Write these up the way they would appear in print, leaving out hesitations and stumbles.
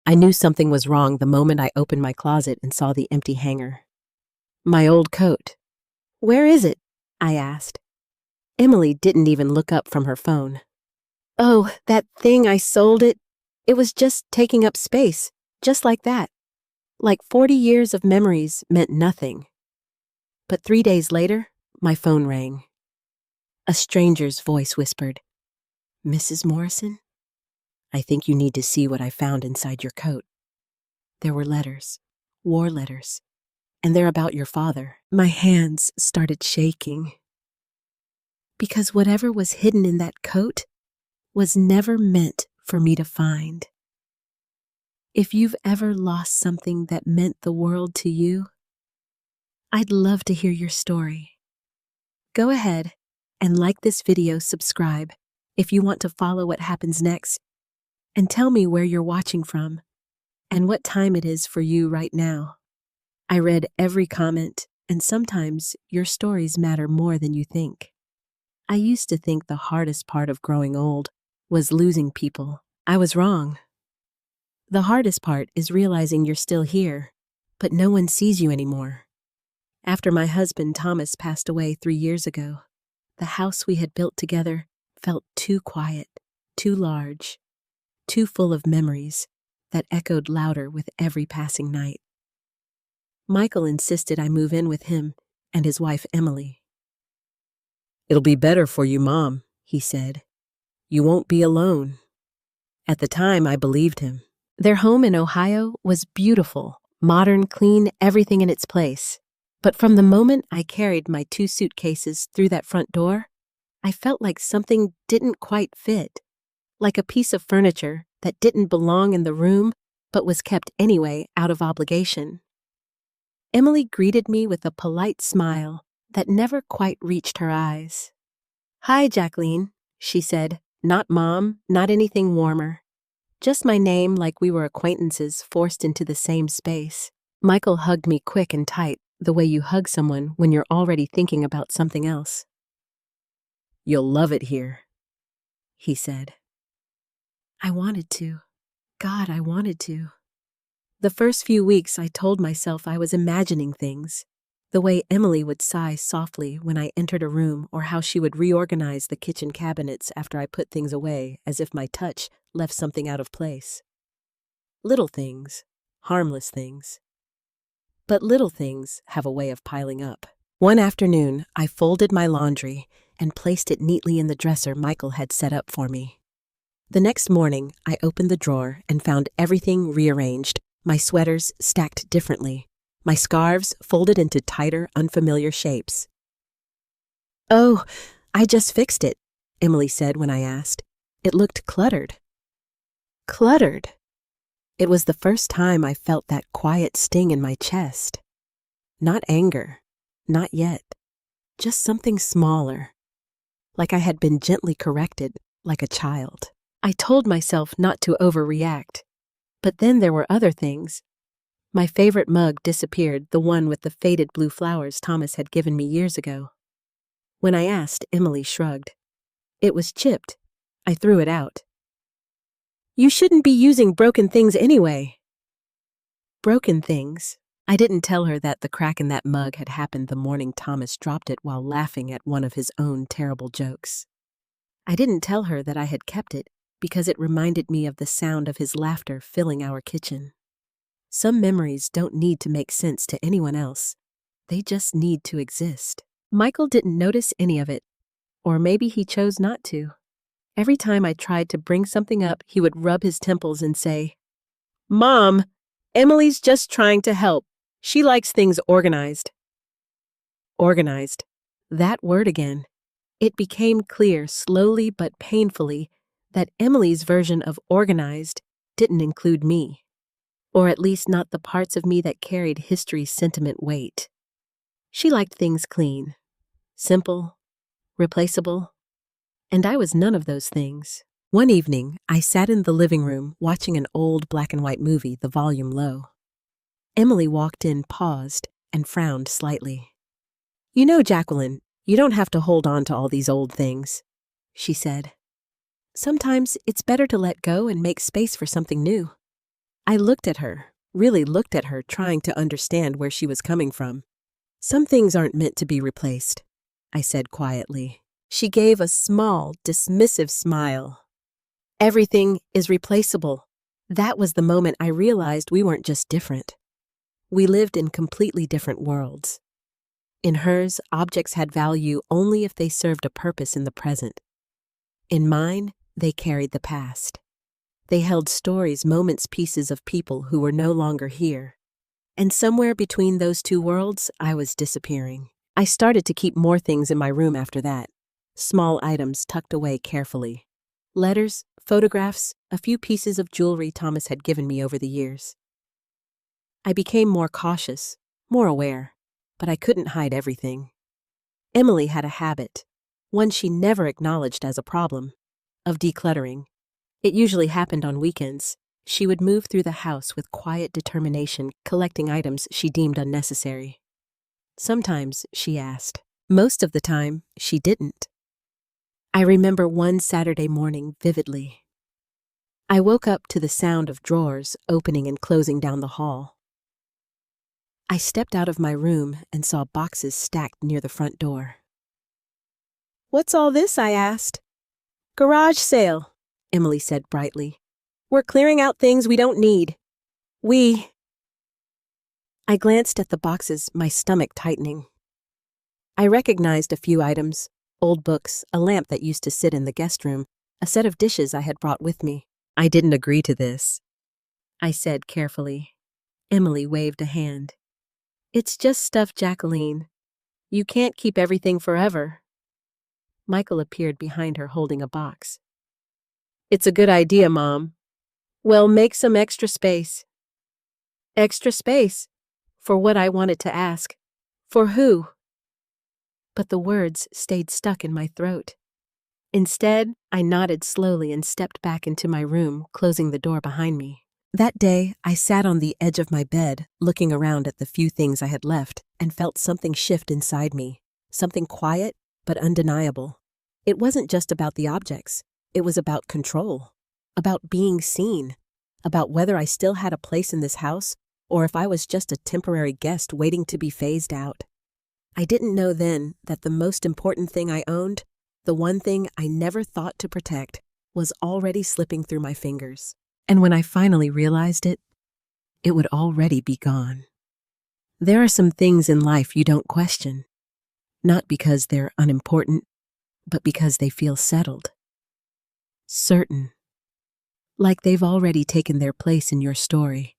I knew something was wrong the moment I opened my closet and saw the empty hanger. My old coat. "Where is it?" I asked. Emily didn't even look up from her phone. "Oh, that thing, I sold it. It was just taking up space, just like that. Like 40 years of memories meant nothing." But 3 days later, my phone rang. A stranger's voice whispered, "Mrs. Morrison, I think you need to see what I found inside your coat." There were letters, war letters, and they're about your father. My hands started shaking. Because whatever was hidden in that coat was never meant for me to find. If you've ever lost something that meant the world to you, I'd love to hear your story. Go ahead and like this video, subscribe if you want to follow what happens next, and tell me where you're watching from and what time it is for you right now. I read every comment, and sometimes your stories matter more than you think. I used to think the hardest part of growing old was losing people. I was wrong. The hardest part is realizing you're still here, but no one sees you anymore. After my husband Thomas passed away 3 years ago, the house we had built together felt too quiet, too large, too full of memories that echoed louder with every passing night. Michael insisted I move in with him and his wife Emily. "It'll be better for you, Mom," he said. "You won't be alone." At the time, I believed him. Their home in Ohio was beautiful, modern, clean, everything in its place. But from the moment I carried my 2 suitcases through that front door, I felt like something didn't quite fit, like a piece of furniture that didn't belong in the room but was kept anyway out of obligation. Emily greeted me with a polite smile that never quite reached her eyes. "Hi, Jacqueline," she said, not Mom, not anything warmer. Just my name, like we were acquaintances forced into the same space. Michael hugged me quick and tight, the way you hug someone when you're already thinking about something else. "You'll love it here," he said. I wanted to. God, I wanted to. The first few weeks I told myself I was imagining things, the way Emily would sigh softly when I entered a room, or how she would reorganize the kitchen cabinets after I put things away as if my touch left something out of place. Little things, harmless things. But little things have a way of piling up. One afternoon, I folded my laundry and placed it neatly in the dresser Michael had set up for me. The next morning, I opened the drawer and found everything rearranged, my sweaters stacked differently, my scarves folded into tighter, unfamiliar shapes. "Oh, I just fixed it," Emily said when I asked. It looked cluttered. Cluttered. It was the first time I felt that quiet sting in my chest. Not anger, not yet, just something smaller, like I had been gently corrected, like a child. I told myself not to overreact, but then there were other things. My favorite mug disappeared, the one with the faded blue flowers Thomas had given me years ago. When I asked, Emily shrugged. It was chipped. I threw it out. "You shouldn't be using broken things anyway." Broken things. I didn't tell her that the crack in that mug had happened the morning Thomas dropped it while laughing at one of his own terrible jokes. I didn't tell her that I had kept it because it reminded me of the sound of his laughter filling our kitchen. Some memories don't need to make sense to anyone else. They just need to exist. Michael didn't notice any of it, or maybe he chose not to. Every time I tried to bring something up, he would rub his temples and say, "Mom, Emily's just trying to help. She likes things organized." Organized. That word again. It became clear, slowly but painfully, that Emily's version of organized didn't include me, or at least not the parts of me that carried history's sentiment weight. She liked things clean, simple, replaceable, and I was none of those things. One evening, I sat in the living room watching an old black and white movie, the volume low. Emily walked in, paused, and frowned slightly. "You know, Jacqueline, you don't have to hold on to all these old things," she said. "Sometimes it's better to let go and make space for something new." I looked at her, really looked at her, trying to understand where she was coming from. "Some things aren't meant to be replaced," I said quietly. She gave a small, dismissive smile. "Everything is replaceable." That was the moment I realized we weren't just different. We lived in completely different worlds. In hers, objects had value only if they served a purpose in the present. In mine, they carried the past. They held stories, moments, pieces of people who were no longer here. And somewhere between those two worlds, I was disappearing. I started to keep more things in my room after that. Small items tucked away carefully. Letters, photographs, a few pieces of jewelry Thomas had given me over the years. I became more cautious, more aware, but I couldn't hide everything. Emily had a habit, one she never acknowledged as a problem, of decluttering. It usually happened on weekends. She would move through the house with quiet determination, collecting items she deemed unnecessary. Sometimes she asked. Most of the time, she didn't. I remember one Saturday morning vividly. I woke up to the sound of drawers opening and closing down the hall. I stepped out of my room and saw boxes stacked near the front door. "What's all this?" I asked. "Garage sale," Emily said brightly. "We're clearing out things we don't need. I glanced at the boxes, my stomach tightening. I recognized a few items: old books, a lamp that used to sit in the guest room, a set of dishes I had brought with me. "I didn't agree to this," I said carefully. Emily waved a hand. "It's just stuff, Jacqueline. You can't keep everything forever." Michael appeared behind her holding a box. "It's a good idea, Mom. Well, make some extra space." Extra space? For what I wanted to ask. For who? But the words stayed stuck in my throat. Instead, I nodded slowly and stepped back into my room, closing the door behind me. That day, I sat on the edge of my bed, looking around at the few things I had left, and felt something shift inside me. Something quiet, but undeniable. It wasn't just about the objects. It was about control. About being seen. About whether I still had a place in this house, or if I was just a temporary guest waiting to be phased out. I didn't know then that the most important thing I owned, the one thing I never thought to protect, was already slipping through my fingers. And when I finally realized it, it would already be gone. There are some things in life you don't question, not because they're unimportant, but because they feel settled. Certain. Like they've already taken their place in your story,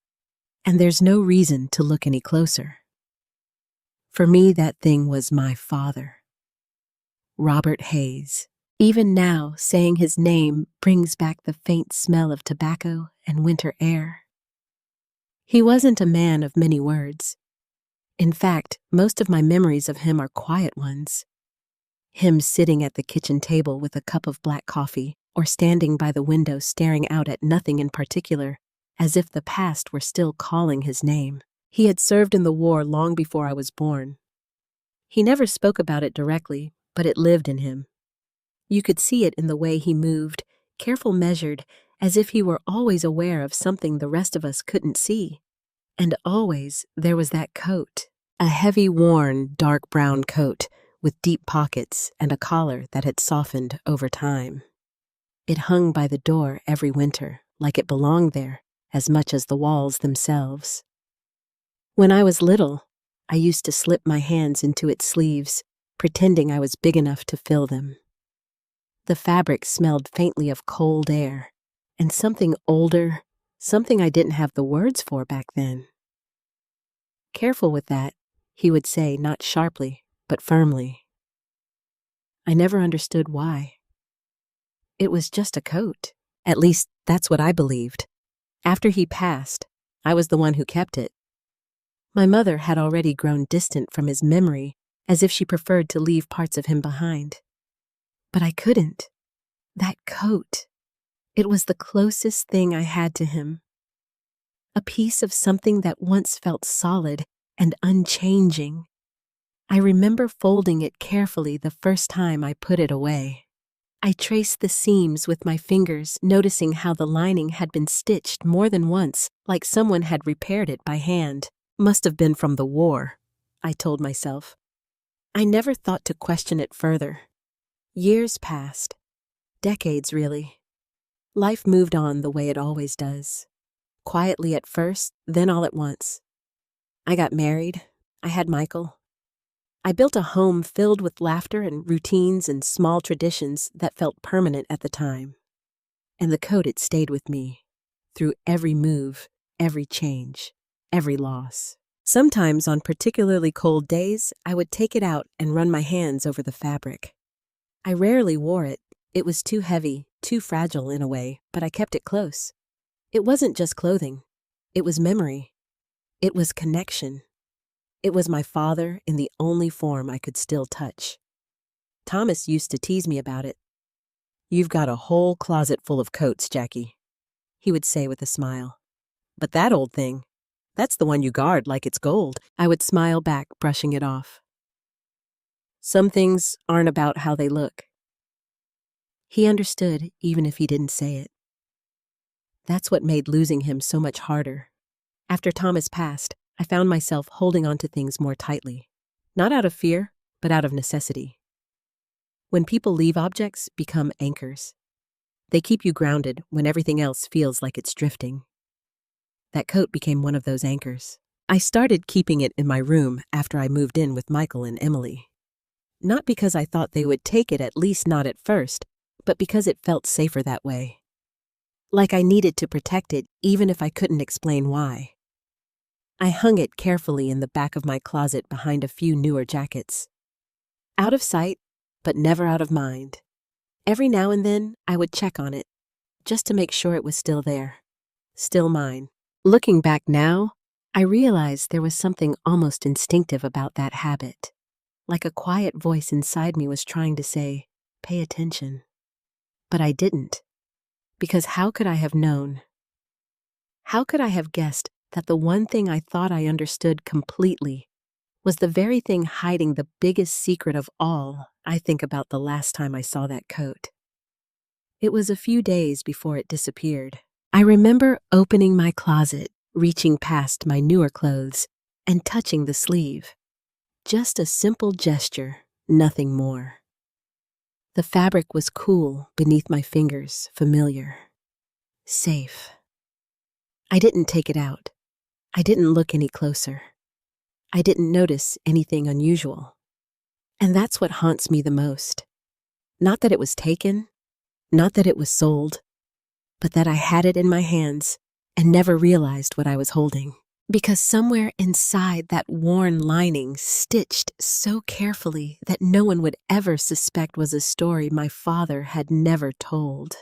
and there's no reason to look any closer. For me, that thing was my father, Robert Hayes. Even now, saying his name brings back the faint smell of tobacco and winter air. He wasn't a man of many words. In fact, most of my memories of him are quiet ones. Him sitting at the kitchen table with a cup of black coffee, or standing by the window staring out at nothing in particular, as if the past were still calling his name. He had served in the war long before I was born. He never spoke about it directly, but it lived in him. You could see it in the way he moved, careful, measured, as if he were always aware of something the rest of us couldn't see. And always there was that coat, a heavy, worn, dark brown coat with deep pockets and a collar that had softened over time. It hung by the door every winter, like it belonged there, as much as the walls themselves. When I was little, I used to slip my hands into its sleeves, pretending I was big enough to fill them. The fabric smelled faintly of cold air, and something older, something I didn't have the words for back then. "Careful with that," he would say, not sharply, but firmly. I never understood why. It was just a coat. At least, that's what I believed. After he passed, I was the one who kept it. My mother had already grown distant from his memory, as if she preferred to leave parts of him behind. But I couldn't. That coat. It was the closest thing I had to him. A piece of something that once felt solid and unchanging. I remember folding it carefully the first time I put it away. I traced the seams with my fingers, noticing how the lining had been stitched more than once, like someone had repaired it by hand. Must have been from the war, I told myself. I never thought to question it further. Years passed. Decades, really. Life moved on the way it always does. Quietly at first, then all at once. I got married. I had Michael. I built a home filled with laughter and routines and small traditions that felt permanent at the time. And the coat, it stayed with me, through every move, every change, every loss. Sometimes on particularly cold days, I would take it out and run my hands over the fabric. I rarely wore it. It was too heavy, too fragile in a way, but I kept it close. It wasn't just clothing. It was memory. It was connection. It was my father in the only form I could still touch. Thomas used to tease me about it. "You've got a whole closet full of coats, Jackie," he would say with a smile. "But that old thing, that's the one you guard like it's gold." I would smile back, brushing it off. Some things aren't about how they look. He understood, even if he didn't say it. That's what made losing him so much harder. After Thomas passed, I found myself holding on to things more tightly. Not out of fear, but out of necessity. When people leave, objects become anchors. They keep you grounded when everything else feels like it's drifting. That coat became one of those anchors. I started keeping it in my room after I moved in with Michael and Emily. Not because I thought they would take it, at least not at first, but because it felt safer that way. Like I needed to protect it, even if I couldn't explain why. I hung it carefully in the back of my closet behind a few newer jackets. Out of sight, but never out of mind. Every now and then, I would check on it, just to make sure it was still there. Still mine. Looking back now, I realized there was something almost instinctive about that habit. Like a quiet voice inside me was trying to say, "Pay attention." But I didn't. Because how could I have known? How could I have guessed that the one thing I thought I understood completely was the very thing hiding the biggest secret of all? I think about the last time I saw that coat. It was a few days before it disappeared. I remember opening my closet, reaching past my newer clothes, and touching the sleeve. Just a simple gesture, nothing more. The fabric was cool beneath my fingers, familiar. Safe. I didn't take it out. I didn't look any closer. I didn't notice anything unusual. And that's what haunts me the most. Not that it was taken, not that it was sold, but that I had it in my hands and never realized what I was holding. Because somewhere inside that worn lining, stitched so carefully that no one would ever suspect, was a story my father had never told.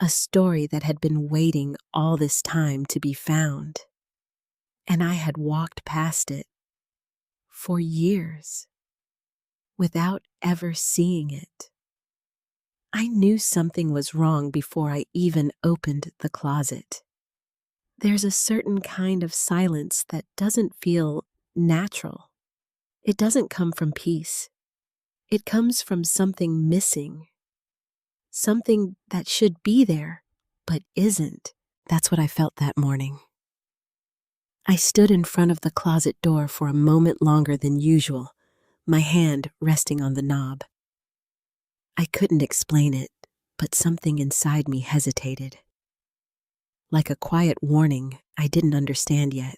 A story that had been waiting all this time to be found. And I had walked past it for years without ever seeing it. I knew something was wrong before I even opened the closet. There's a certain kind of silence that doesn't feel natural. It doesn't come from peace. It comes from something missing. Something that should be there, but isn't. That's what I felt that morning. I stood in front of the closet door for a moment longer than usual, my hand resting on the knob. I couldn't explain it, but something inside me hesitated. Like a quiet warning I didn't understand yet.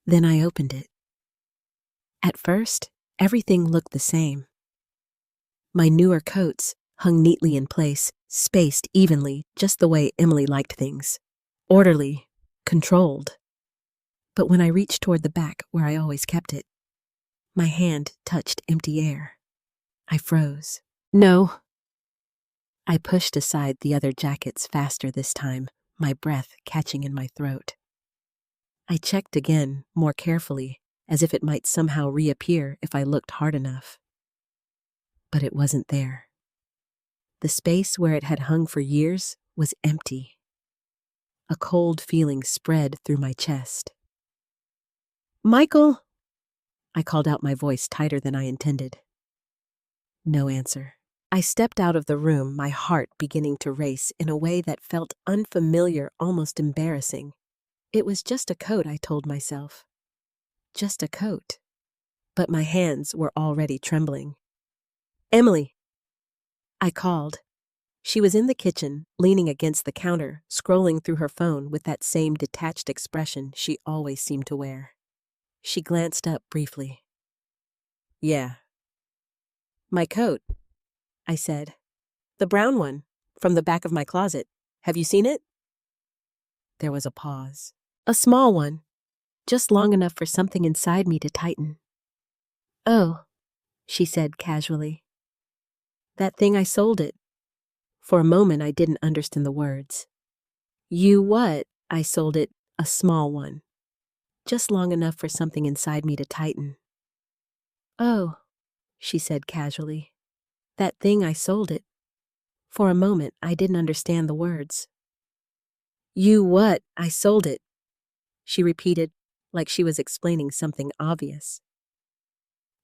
Then I opened it. At first, everything looked the same. My newer coats hung neatly in place, spaced evenly, just the way Emily liked things. Orderly, controlled. But when I reached toward the back where I always kept it, my hand touched empty air. I froze. No. I pushed aside the other jackets faster this time, my breath catching in my throat. I checked again, more carefully, as if it might somehow reappear if I looked hard enough. But it wasn't there. The space where it had hung for years was empty. A cold feeling spread through my chest. "Michael!" I called out, my voice tighter than I intended. No answer. I stepped out of the room, my heart beginning to race in a way that felt unfamiliar, almost embarrassing. It was just a coat, I told myself. Just a coat. But my hands were already trembling. "Emily," I called. She was in the kitchen, leaning against the counter, scrolling through her phone with that same detached expression she always seemed to wear. She glanced up briefly. "Yeah." "My coat," I said. "The brown one, from the back of my closet. Have you seen it?" There was a pause. "A small one, just long enough for something inside me to tighten." "Oh," she said casually. "That thing, I sold it." For a moment I didn't understand the words. "You what?" "I sold it, a small one. Just long enough for something inside me to tighten." "Oh," she said casually. "That thing, I sold it." For a moment I didn't understand the words. "You what?" "I sold it," she repeated, like she was explaining something obvious.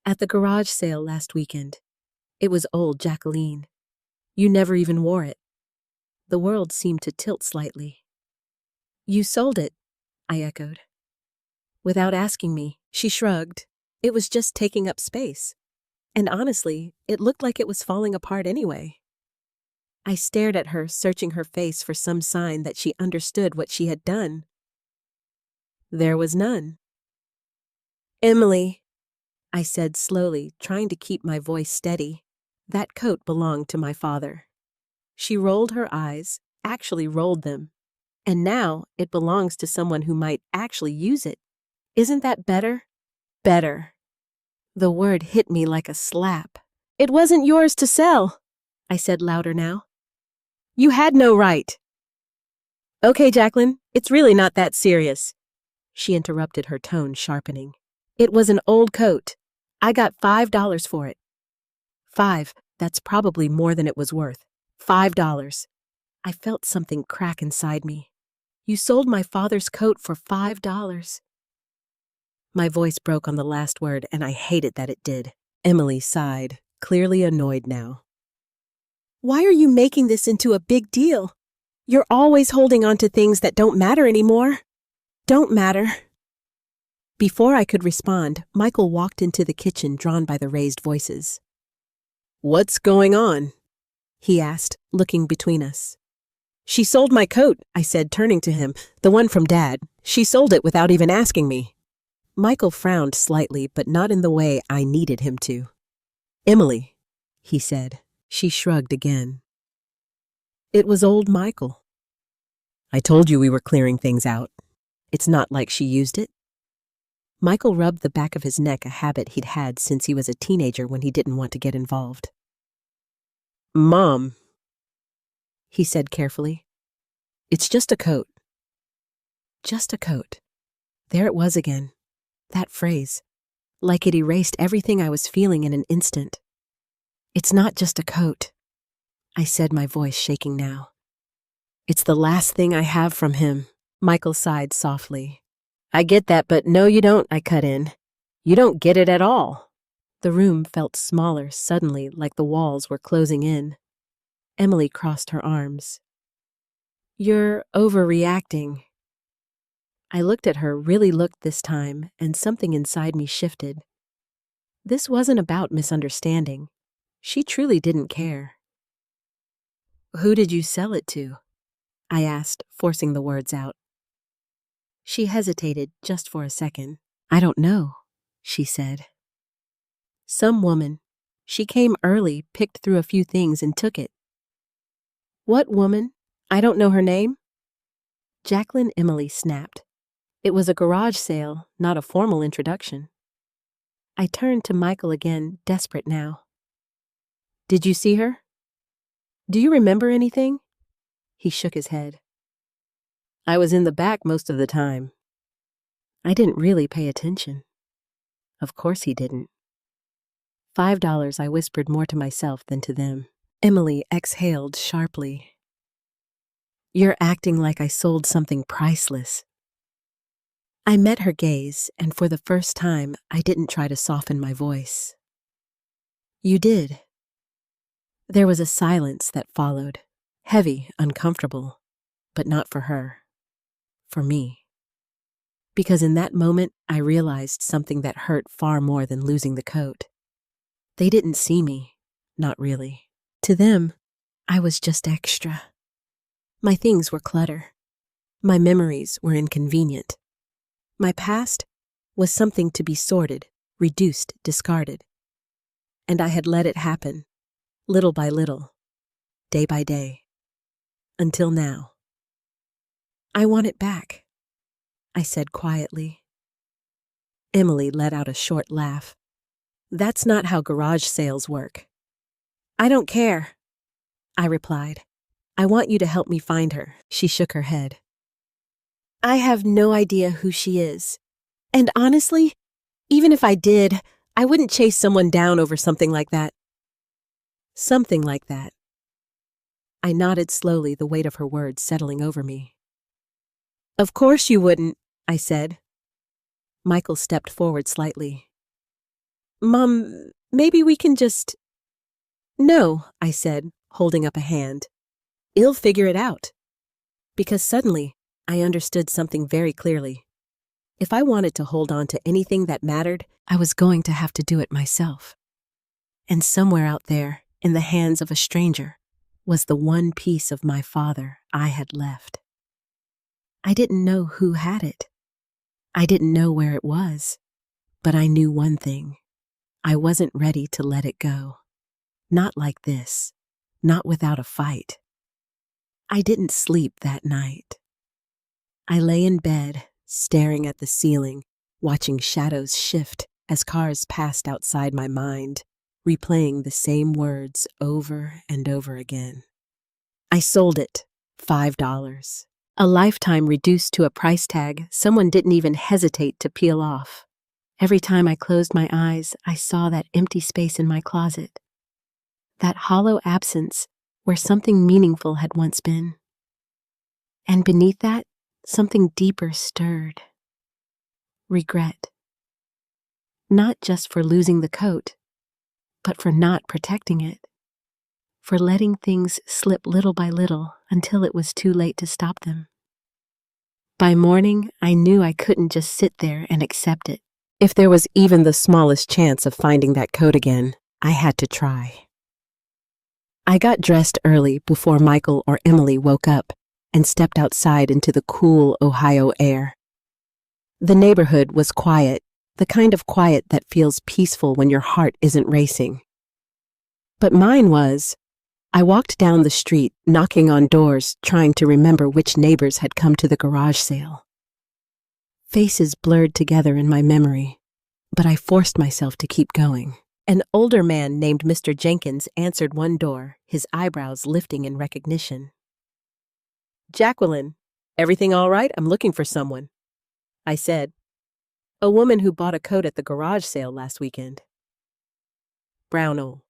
"At the garage sale last weekend. It was old Jacqueline. You never even wore it." The world seemed to tilt slightly. "You sold it," I echoed. Without asking me, she shrugged. It was just taking up space. And honestly, it looked like it was falling apart anyway. I stared at her, searching her face for some sign that she understood what she had done. There was none. "Emily," I said slowly, trying to keep my voice steady. "That coat belonged to my father." She rolled her eyes, actually rolled them. "And now it belongs to someone who might actually use it. Isn't that better?" "Better." The word hit me like a slap. "It wasn't yours to sell," I said louder now. "You had no right." "Okay, Jacqueline, it's really not that serious," she interrupted, her tone sharpening. "It was an old coat. I got $5 for it." "5, that's probably more than it was worth. $5. I felt something crack inside me. "You sold my father's coat for $5. My voice broke on the last word, and I hated that it did. Emily sighed, clearly annoyed now. "Why are you making this into a big deal? You're always holding on to things that don't matter anymore." "Don't matter." Before I could respond, Michael walked into the kitchen, drawn by the raised voices. "What's going on?" he asked, looking between us. "She sold my coat," I said, turning to him. "The one from Dad. She sold it without even asking me." Michael frowned slightly, but not in the way I needed him to. "Emily," he said. She shrugged again. It was old Michael. "I told you we were clearing things out. It's not like she used it." Michael rubbed the back of his neck, a habit he'd had since he was a teenager when he didn't want to get involved. "Mom," he said carefully, "it's just a coat." Just a coat. There it was again. That phrase. Like it erased everything I was feeling in an instant. "It's not just a coat," I said, my voice shaking now. "It's the last thing I have from him." Michael sighed softly. "I get that, but no, you don't," I cut in. "You don't get it at all." The room felt smaller suddenly, like the walls were closing in. Emily crossed her arms. "You're overreacting." I looked at her, really looked this time, and something inside me shifted. This wasn't about misunderstanding. She truly didn't care. "Who did you sell it to?" I asked, forcing the words out. She hesitated just for a second. "I don't know," she said. "Some woman. She came early, picked through a few things, and took it." "What woman? I don't know her name." Jacqueline Emily snapped. It was a garage sale, not a formal introduction. I turned to Michael again, desperate now. "Did you see her? Do you remember anything?" He shook his head. "I was in the back most of the time." I didn't really pay attention. Of course he didn't. $5, I whispered, more to myself than to them. Emily exhaled sharply. "You're acting like I sold something priceless." I met her gaze, and for the first time, I didn't try to soften my voice. "You did." There was a silence that followed, heavy, uncomfortable, but not for her, for me. Because in that moment, I realized something that hurt far more than losing the coat. They didn't see me, not really. To them, I was just extra. My things were clutter. My memories were inconvenient. My past was something to be sorted, reduced, discarded. And I had let it happen, little by little, day by day, until now. I want it back, I said quietly. Emily let out a short laugh. That's not how garage sales work. I don't care, I replied. I want you to help me find her. She shook her head. I have no idea who she is. And honestly, even if I did, I wouldn't chase someone down over something like that. Something like that. I nodded slowly, the weight of her words settling over me. Of course you wouldn't, I said. Michael stepped forward slightly. Mom, maybe we can just... No, I said, holding up a hand. I'll figure it out. Because suddenly, I understood something very clearly. If I wanted to hold on to anything that mattered, I was going to have to do it myself. And somewhere out there, in the hands of a stranger, was the one piece of my father I had left. I didn't know who had it. I didn't know where it was. But I knew one thing. I wasn't ready to let it go. Not like this. Not without a fight. I didn't sleep that night. I lay in bed, staring at the ceiling, watching shadows shift as cars passed outside my mind, replaying the same words over and over again. I sold it, $5. A lifetime reduced to a price tag someone didn't even hesitate to peel off. Every time I closed my eyes, I saw that empty space in my closet. That hollow absence where something meaningful had once been. And beneath that, something deeper stirred. Regret. Not just for losing the coat, but for not protecting it. For letting things slip little by little until it was too late to stop them. By morning, I knew I couldn't just sit there and accept it. If there was even the smallest chance of finding that coat again, I had to try. I got dressed early before Michael or Emily woke up and stepped outside into the cool Ohio air. The neighborhood was quiet, the kind of quiet that feels peaceful when your heart isn't racing. But mine was. I walked down the street, knocking on doors, trying to remember which neighbors had come to the garage sale. Faces blurred together in my memory, but I forced myself to keep going. An older man named Mr. Jenkins answered one door, his eyebrows lifting in recognition. Jacqueline, everything all right? I'm looking for someone, I said. A woman who bought a coat at the garage sale last weekend. Brownell.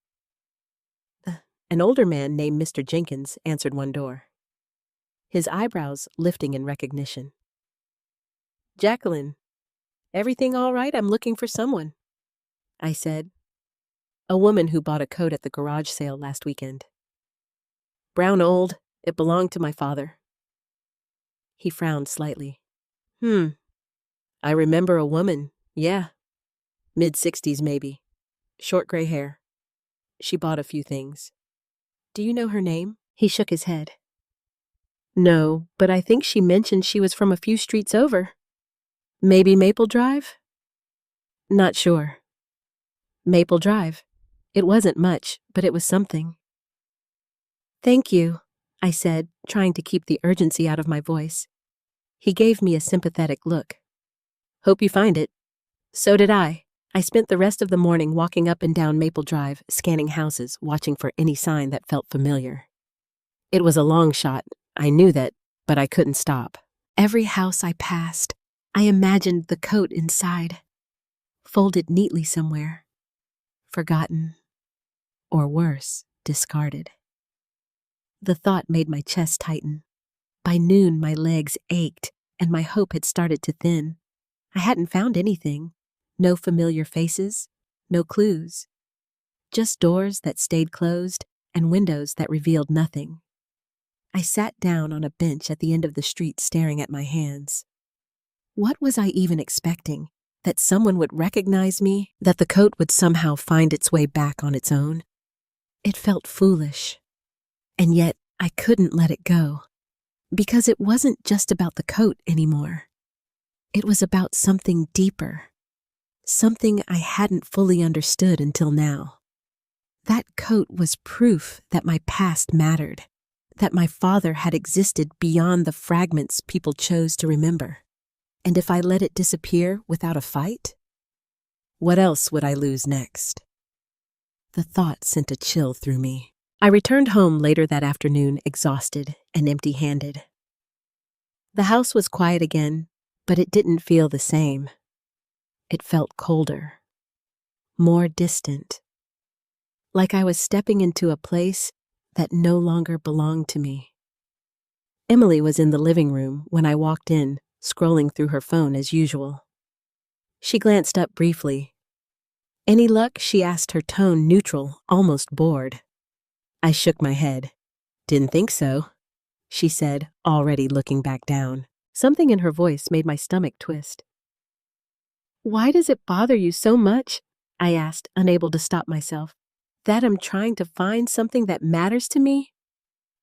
An older man named Mr. Jenkins answered one door, his eyebrows lifting in recognition. Jacqueline, everything all right? I'm looking for someone, I said. A woman who bought a coat at the garage sale last weekend. Brown old, it belonged to my father. He frowned slightly. I remember a woman, yeah. Mid-60s maybe. Short gray hair. She bought a few things. Do you know her name? He shook his head. No, but I think she mentioned she was from a few streets over. Maybe Maple Drive? Not sure. Maple Drive. It wasn't much, but it was something. Thank you, I said, trying to keep the urgency out of my voice. He gave me a sympathetic look. Hope you find it. So did I. I spent the rest of the morning walking up and down Maple Drive, scanning houses, watching for any sign that felt familiar. It was a long shot, I knew that, but I couldn't stop. Every house I passed, I imagined the coat inside, folded neatly somewhere, forgotten, or worse, discarded. The thought made my chest tighten. By noon, my legs ached, and my hope had started to thin. I hadn't found anything. No familiar faces, no clues. Just doors that stayed closed and windows that revealed nothing. I sat down on a bench at the end of the street staring at my hands. What was I even expecting? That someone would recognize me? That the coat would somehow find its way back on its own? It felt foolish. And yet, I couldn't let it go. Because it wasn't just about the coat anymore. It was about something deeper. Something I hadn't fully understood until now. That coat was proof that my past mattered. That my father had existed beyond the fragments people chose to remember. And if I let it disappear without a fight, what else would I lose next? The thought sent a chill through me. I returned home later that afternoon, exhausted and empty-handed. The house was quiet again, but it didn't feel the same. It felt colder, more distant, like I was stepping into a place that no longer belonged to me. Emily was in the living room when I walked in, scrolling through her phone as usual. She glanced up briefly. "Any luck?" she asked, her tone neutral, almost bored. I shook my head. "Didn't think so," she said, already looking back down. Something in her voice made my stomach twist. "Why does it bother you so much?" I asked, unable to stop myself. "That I'm trying to find something that matters to me?"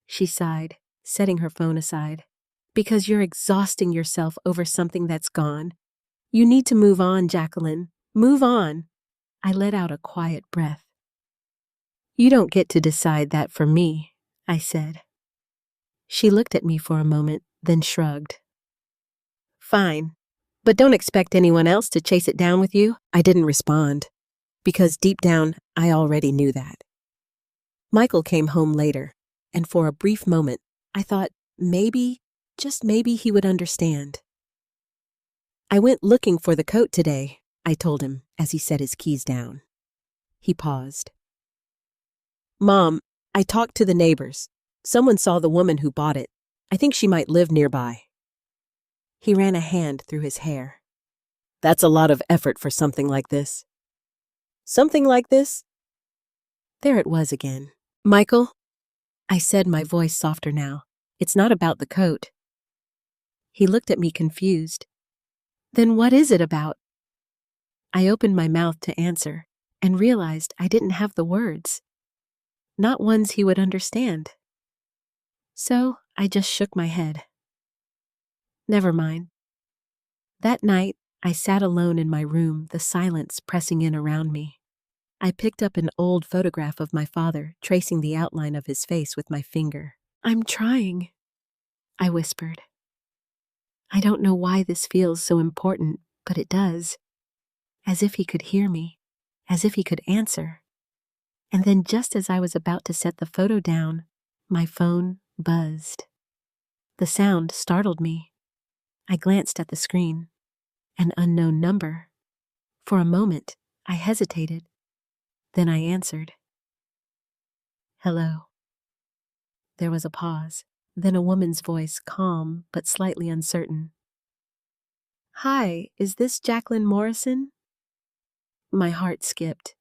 She sighed, setting her phone aside. "Because you're exhausting yourself over something that's gone. You need to move on, Jacqueline. Move on." I let out a quiet breath. "You don't get to decide that for me," I said. She looked at me for a moment, then shrugged. "Fine, but don't expect anyone else to chase it down with you." I didn't respond, because deep down, I already knew that. Michael came home later, and for a brief moment, I thought maybe, just maybe, he would understand. "I went looking for the coat today," I told him as he set his keys down. He paused. "Mom, I talked to the neighbors. Someone saw the woman who bought it. I think she might live nearby." He ran a hand through his hair. "That's a lot of effort for something like this." "Something like this?" There it was again. "Michael," I said, my voice softer now, "it's not about the coat." He looked at me confused. "Then what is it about?" I opened my mouth to answer and realized I didn't have the words. Not ones he would understand. So I just shook my head. Never mind. That night, I sat alone in my room, the silence pressing in around me. I picked up an old photograph of my father, tracing the outline of his face with my finger. "I'm trying," I whispered. I don't know why this feels so important, but it does. As if he could hear me, as if he could answer. And then just as I was about to set the photo down, my phone buzzed. The sound startled me. I glanced at the screen. An unknown number. For a moment, I hesitated. Then I answered. "Hello." There was a pause. Then a woman's voice, calm but slightly uncertain. "Hi, is this Jacqueline Morrison?" My heart skipped.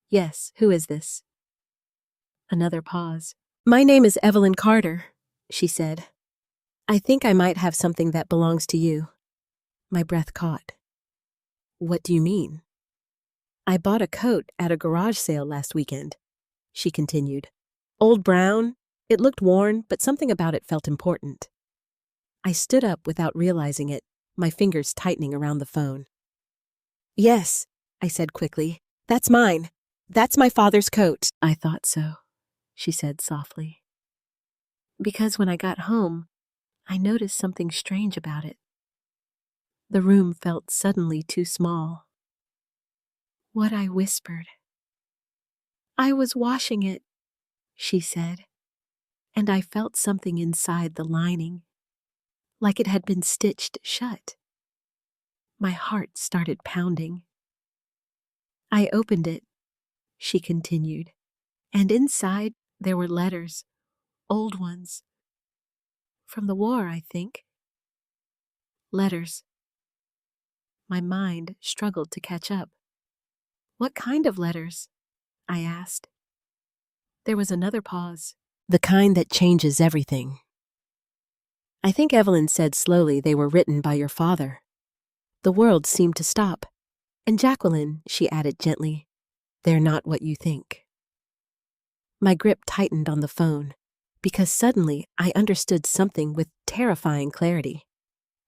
"Yes, who is this?" Another pause. "My name is Evelyn Carter," she said. "I think I might have something that belongs to you." My breath caught. "What do you mean?" "I bought a coat at a garage sale last weekend," she continued. "Old brown. It looked worn, but something about it felt important." I stood up without realizing it, my fingers tightening around the phone. "Yes," I said quickly. "That's mine. That's my father's coat." "I thought so," she said softly. Because when I got home, I noticed something strange about it. The room felt suddenly too small. What I whispered. "I was washing it," she said, and I felt something inside the lining, like it had been stitched shut. My heart started pounding. "I opened it," she continued, "and inside there were letters, old ones. From the war, I think." Letters. My mind struggled to catch up. "What kind of letters?" I asked. There was another pause. The kind that changes everything. I think Evelyn said slowly they were written by your father. The world seemed to stop. And Jacqueline, she added gently, they're not what you think. My grip tightened on the phone, because suddenly I understood something with terrifying clarity.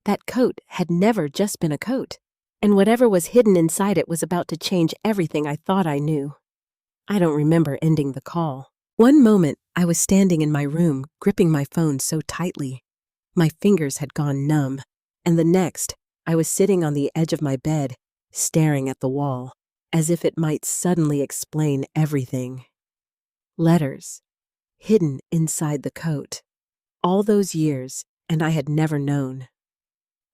That coat had never just been a coat, and whatever was hidden inside it was about to change everything I thought I knew. I don't remember ending the call. One moment, I was standing in my room, gripping my phone so tightly. My fingers had gone numb, and the next, I was sitting on the edge of my bed, staring at the wall, as if it might suddenly explain everything. Letters, hidden inside the coat. All those years, and I had never known.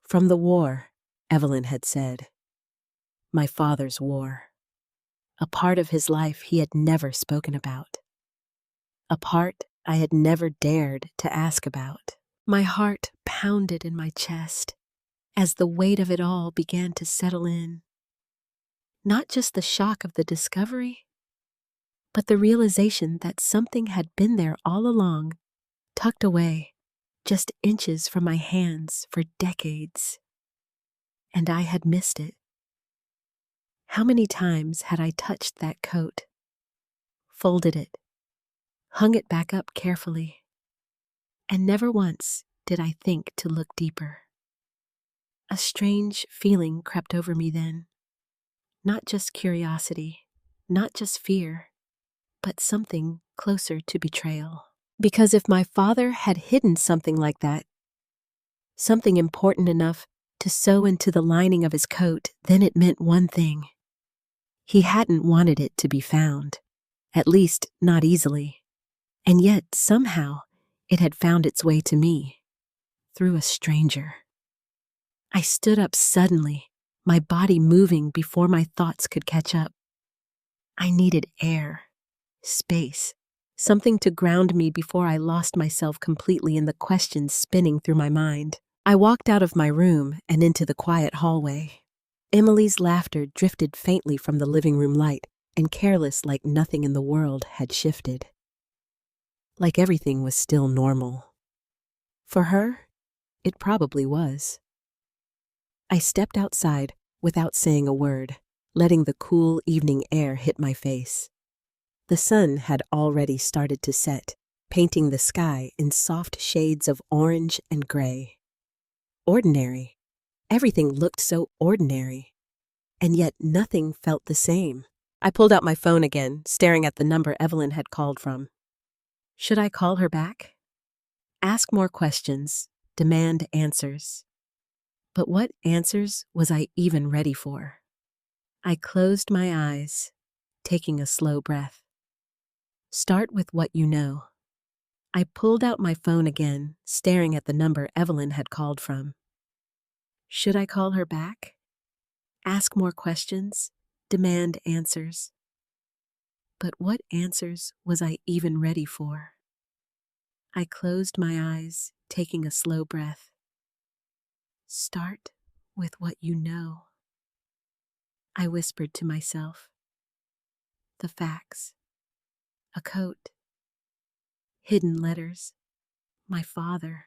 From the war, Evelyn had said. My father's war. A part of his life he had never spoken about. A part I had never dared to ask about. My heart pounded in my chest as the weight of it all began to settle in. Not just the shock of the discovery, but the realization that something had been there all along, tucked away, just inches from my hands for decades. And I had missed it. How many times had I touched that coat, folded it, hung it back up carefully, and never once did I think to look deeper. A strange feeling crept over me then. Not just curiosity, not just fear, but something closer to betrayal. Because if my father had hidden something like that, something important enough to sew into the lining of his coat, then it meant one thing. He hadn't wanted it to be found, at least not easily. And yet, somehow, it had found its way to me, through a stranger. I stood up suddenly, my body moving before my thoughts could catch up. I needed air, space, something to ground me before I lost myself completely in the questions spinning through my mind. I walked out of my room and into the quiet hallway. Emily's laughter drifted faintly from the living room light, and careless like nothing in the world had shifted. Like everything was still normal. For her, it probably was. I stepped outside without saying a word, letting the cool evening air hit my face. The sun had already started to set, painting the sky in soft shades of orange and gray. Ordinary. Everything looked so ordinary. And yet nothing felt the same. I pulled out my phone again, staring at the number Evelyn had called from. Should I call her back? Ask more questions, demand answers. But what answers was I even ready for? I closed my eyes, taking a slow breath. Start with what you know. I pulled out my phone again, staring at the number Evelyn had called from. Should I call her back? Ask more questions, demand answers. But what answers was I even ready for? I closed my eyes, taking a slow breath. Start with what you know. I whispered to myself. The facts. A coat. Hidden letters. My father.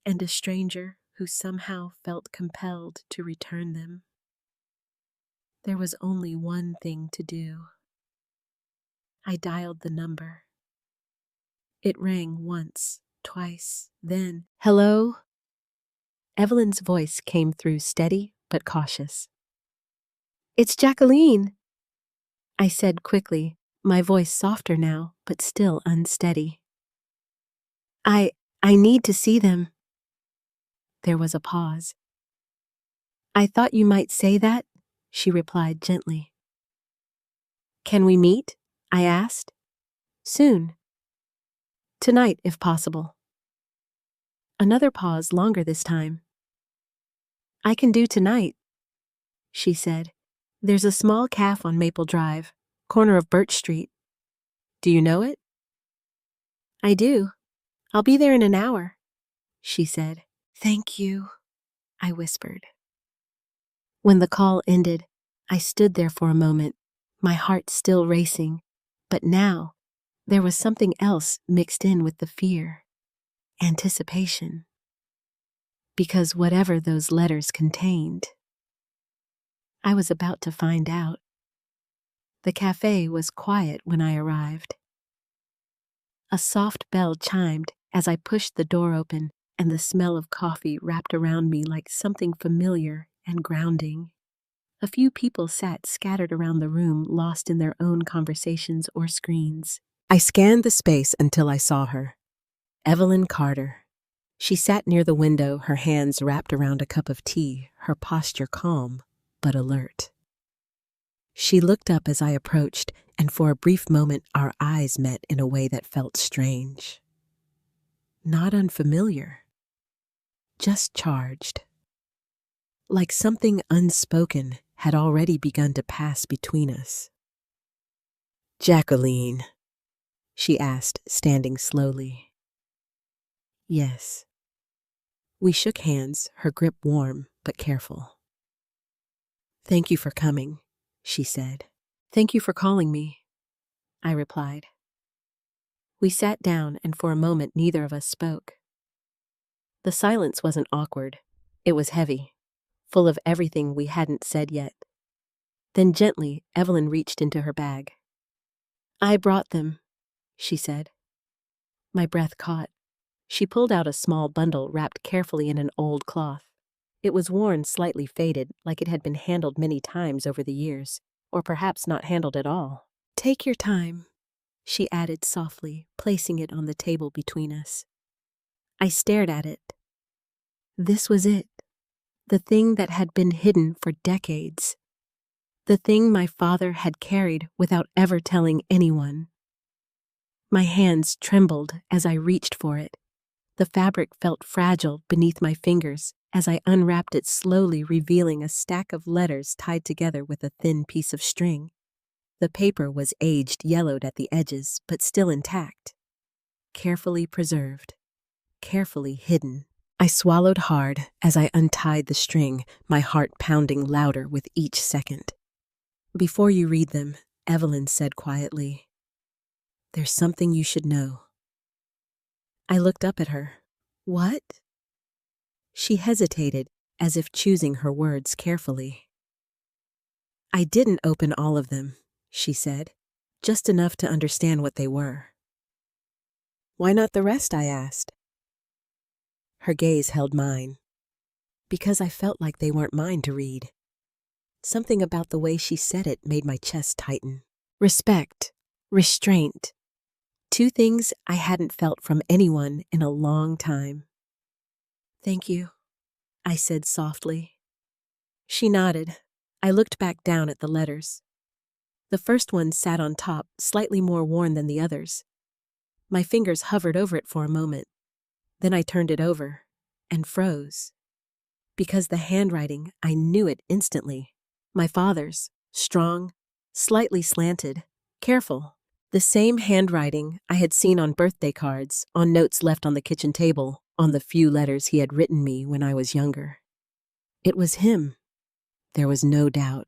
And a stranger who somehow felt compelled to return them. There was only one thing to do. I dialed the number. It rang once, twice, then, hello? Evelyn's voice came through steady but cautious. It's Jacqueline, I said quickly, my voice softer now, but still unsteady. I need to see them. There was a pause. I thought you might say that, she replied gently. Can we meet? I asked. Soon. Tonight, if possible. Another pause, longer this time. I can do tonight, she said. There's a small cafe on Maple Drive, corner of Birch Street. Do you know it? I do. I'll be there in an hour, she said. Thank you, I whispered. When the call ended, I stood there for a moment, my heart still racing, but now there was something else mixed in with the fear, anticipation. Because whatever those letters contained, I was about to find out. The cafe was quiet when I arrived. A soft bell chimed as I pushed the door open, and the smell of coffee wrapped around me like something familiar and grounding. A few people sat scattered around the room, lost in their own conversations or screens. I scanned the space until I saw her. Evelyn Carter. She sat near the window, her hands wrapped around a cup of tea, her posture calm but alert. She looked up as I approached, and for a brief moment our eyes met in a way that felt strange. Not unfamiliar, just charged. Like something unspoken had already begun to pass between us. "Jacqueline," she asked, standing slowly. "Yes." We shook hands, her grip warm but careful. "Thank you for coming," she said. "Thank you for calling me," I replied. We sat down, and for a moment neither of us spoke. The silence wasn't awkward. It was heavy, full of everything we hadn't said yet. Then gently, Evelyn reached into her bag. "I brought them," she said. My breath caught. She pulled out a small bundle wrapped carefully in an old cloth. It was worn, slightly faded, like it had been handled many times over the years, or perhaps not handled at all. "Take your time," she added softly, placing it on the table between us. I stared at it. This was it, the thing that had been hidden for decades. The thing my father had carried without ever telling anyone. My hands trembled as I reached for it. The fabric felt fragile beneath my fingers as I unwrapped it, slowly revealing a stack of letters tied together with a thin piece of string. The paper was aged, yellowed at the edges, but still intact. Carefully preserved, carefully hidden. I swallowed hard as I untied the string, my heart pounding louder with each second. "Before you read them," Evelyn said quietly, "there's something you should know." I looked up at her. "What?" She hesitated, as if choosing her words carefully. "I didn't open all of them," she said, "just enough to understand what they were." "Why not the rest?" I asked. Her gaze held mine. "Because I felt like they weren't mine to read." Something about the way she said it made my chest tighten. Respect, restraint. Two things I hadn't felt from anyone in a long time. "Thank you," I said softly. She nodded. I looked back down at the letters. The first one sat on top, slightly more worn than the others. My fingers hovered over it for a moment. Then I turned it over and froze. Because the handwriting, I knew it instantly. My father's, strong, slightly slanted, careful. The same handwriting I had seen on birthday cards, on notes left on the kitchen table, on the few letters he had written me when I was younger. It was him. There was no doubt.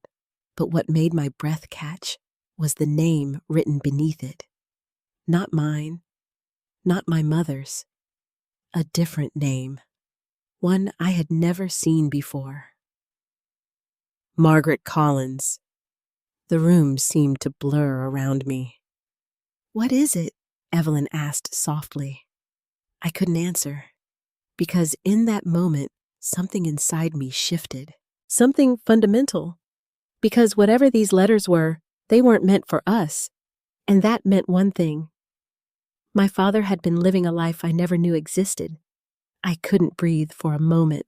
But what made my breath catch was the name written beneath it. Not mine, not my mother's. A different name. One I had never seen before. Margaret Collins. The room seemed to blur around me. "What is it?" Evelyn asked softly. I couldn't answer, because in that moment, something inside me shifted. Something fundamental. Because whatever these letters were, they weren't meant for us. And that meant one thing. My father had been living a life I never knew existed. I couldn't breathe for a moment.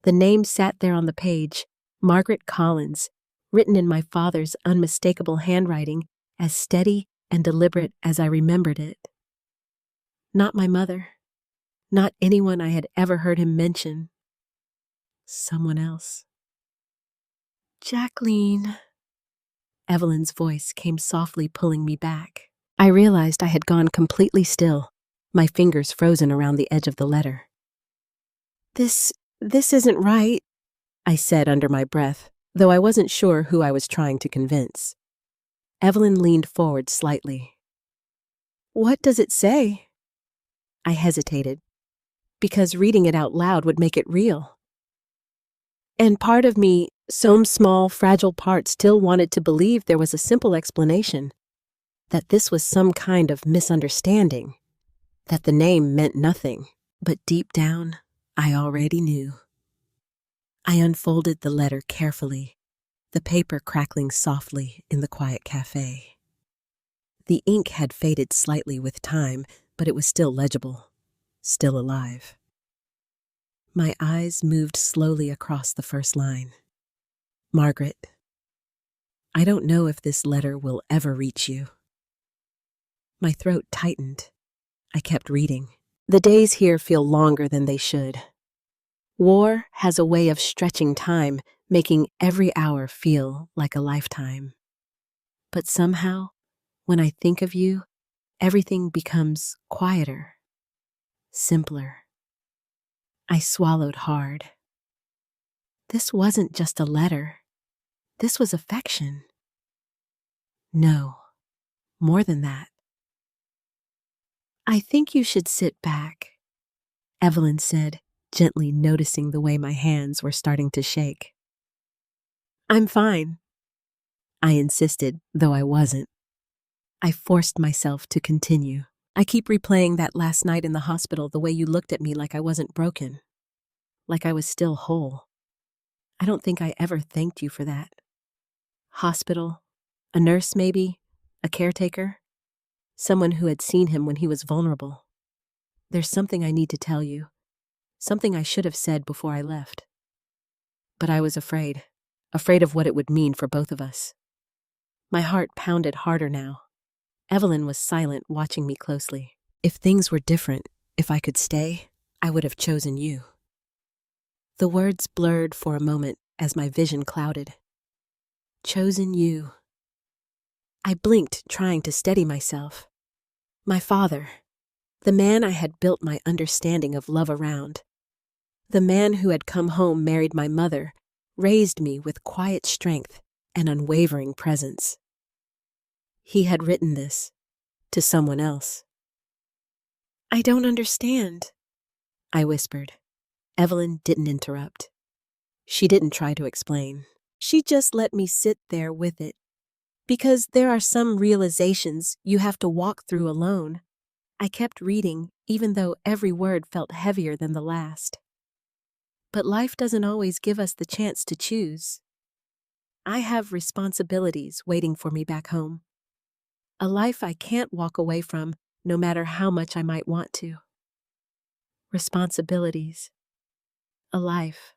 The name sat there on the page, Margaret Collins, written in my father's unmistakable handwriting, as steady and deliberate as I remembered it. Not my mother. Not anyone I had ever heard him mention. Someone else. "Jacqueline." Evelyn's voice came softly, pulling me back. I realized I had gone completely still, my fingers frozen around the edge of the letter. This isn't right," I said under my breath, though I wasn't sure who I was trying to convince. Evelyn leaned forward slightly. What does it say? I hesitated, because reading it out loud would make it real. And part of me, some small, fragile part, still wanted to believe there was a simple explanation, that this was some kind of misunderstanding, that the name meant nothing. But deep down, I already knew. I unfolded the letter carefully, the paper crackling softly in the quiet cafe. The ink had faded slightly with time, but it was still legible, still alive. My eyes moved slowly across the first line. Margaret, I don't know if this letter will ever reach you. My throat tightened. I kept reading. The days here feel longer than they should. War has a way of stretching time, making every hour feel like a lifetime. But somehow, when I think of you, everything becomes quieter, simpler. I swallowed hard. This wasn't just a letter. This was affection. No, more than that. I think you should sit back, Evelyn said, gently noticing the way my hands were starting to shake. I'm fine, I insisted, though I wasn't. I forced myself to continue. I keep replaying that last night in the hospital, the way you looked at me like I wasn't broken, like I was still whole. I don't think I ever thanked you for that. Hospital, a nurse maybe, a caretaker, someone who had seen him when he was vulnerable. There's something I need to tell you, something I should have said before I left. But I was afraid of what it would mean for both of us. My heart pounded harder now. Evelyn was silent, watching me closely. If things were different, if I could stay, I would have chosen you. The words blurred for a moment as my vision clouded. Chosen you. I blinked, trying to steady myself. My father, the man I had built my understanding of love around, the man who had come home, married my mother, raised me with quiet strength and unwavering presence. He had written this to someone else. I don't understand, I whispered. Evelyn didn't interrupt. She didn't try to explain. She just let me sit there with it. Because there are some realizations you have to walk through alone. I kept reading, even though every word felt heavier than the last. But life doesn't always give us the chance to choose. I have responsibilities waiting for me back home. A life I can't walk away from, no matter how much I might want to. Responsibilities. A life.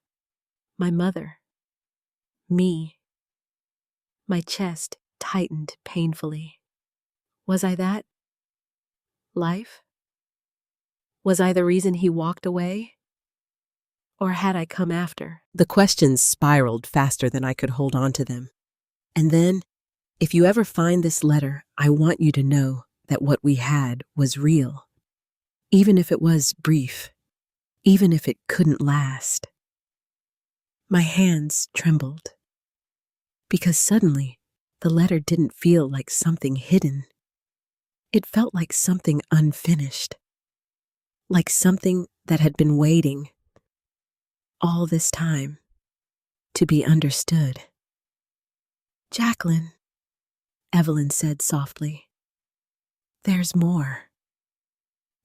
My mother. Me. My chest tightened painfully. Was I that? Life? Was I the reason he walked away? Or had I come after? The questions spiraled faster than I could hold on to them. And then, if you ever find this letter, I want you to know that what we had was real. Even if it was brief. Even if it couldn't last. My hands trembled. Because suddenly, the letter didn't feel like something hidden. It felt like something unfinished. Like something that had been waiting all this time to be understood. Jacqueline, Evelyn said softly. There's more.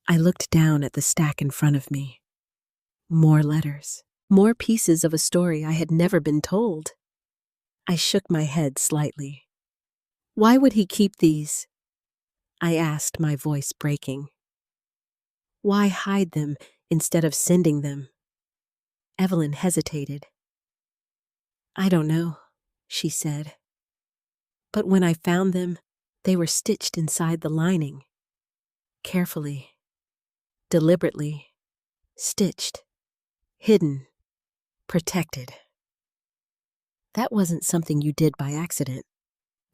I looked down at the stack in front of me. More letters. More pieces of a story I had never been told. I shook my head slightly. Why would he keep these? I asked, my voice breaking. Why hide them instead of sending them? Evelyn hesitated. I don't know, she said. But when I found them, they were stitched inside the lining. Carefully. Deliberately. Stitched. Hidden. Protected. That wasn't something you did by accident.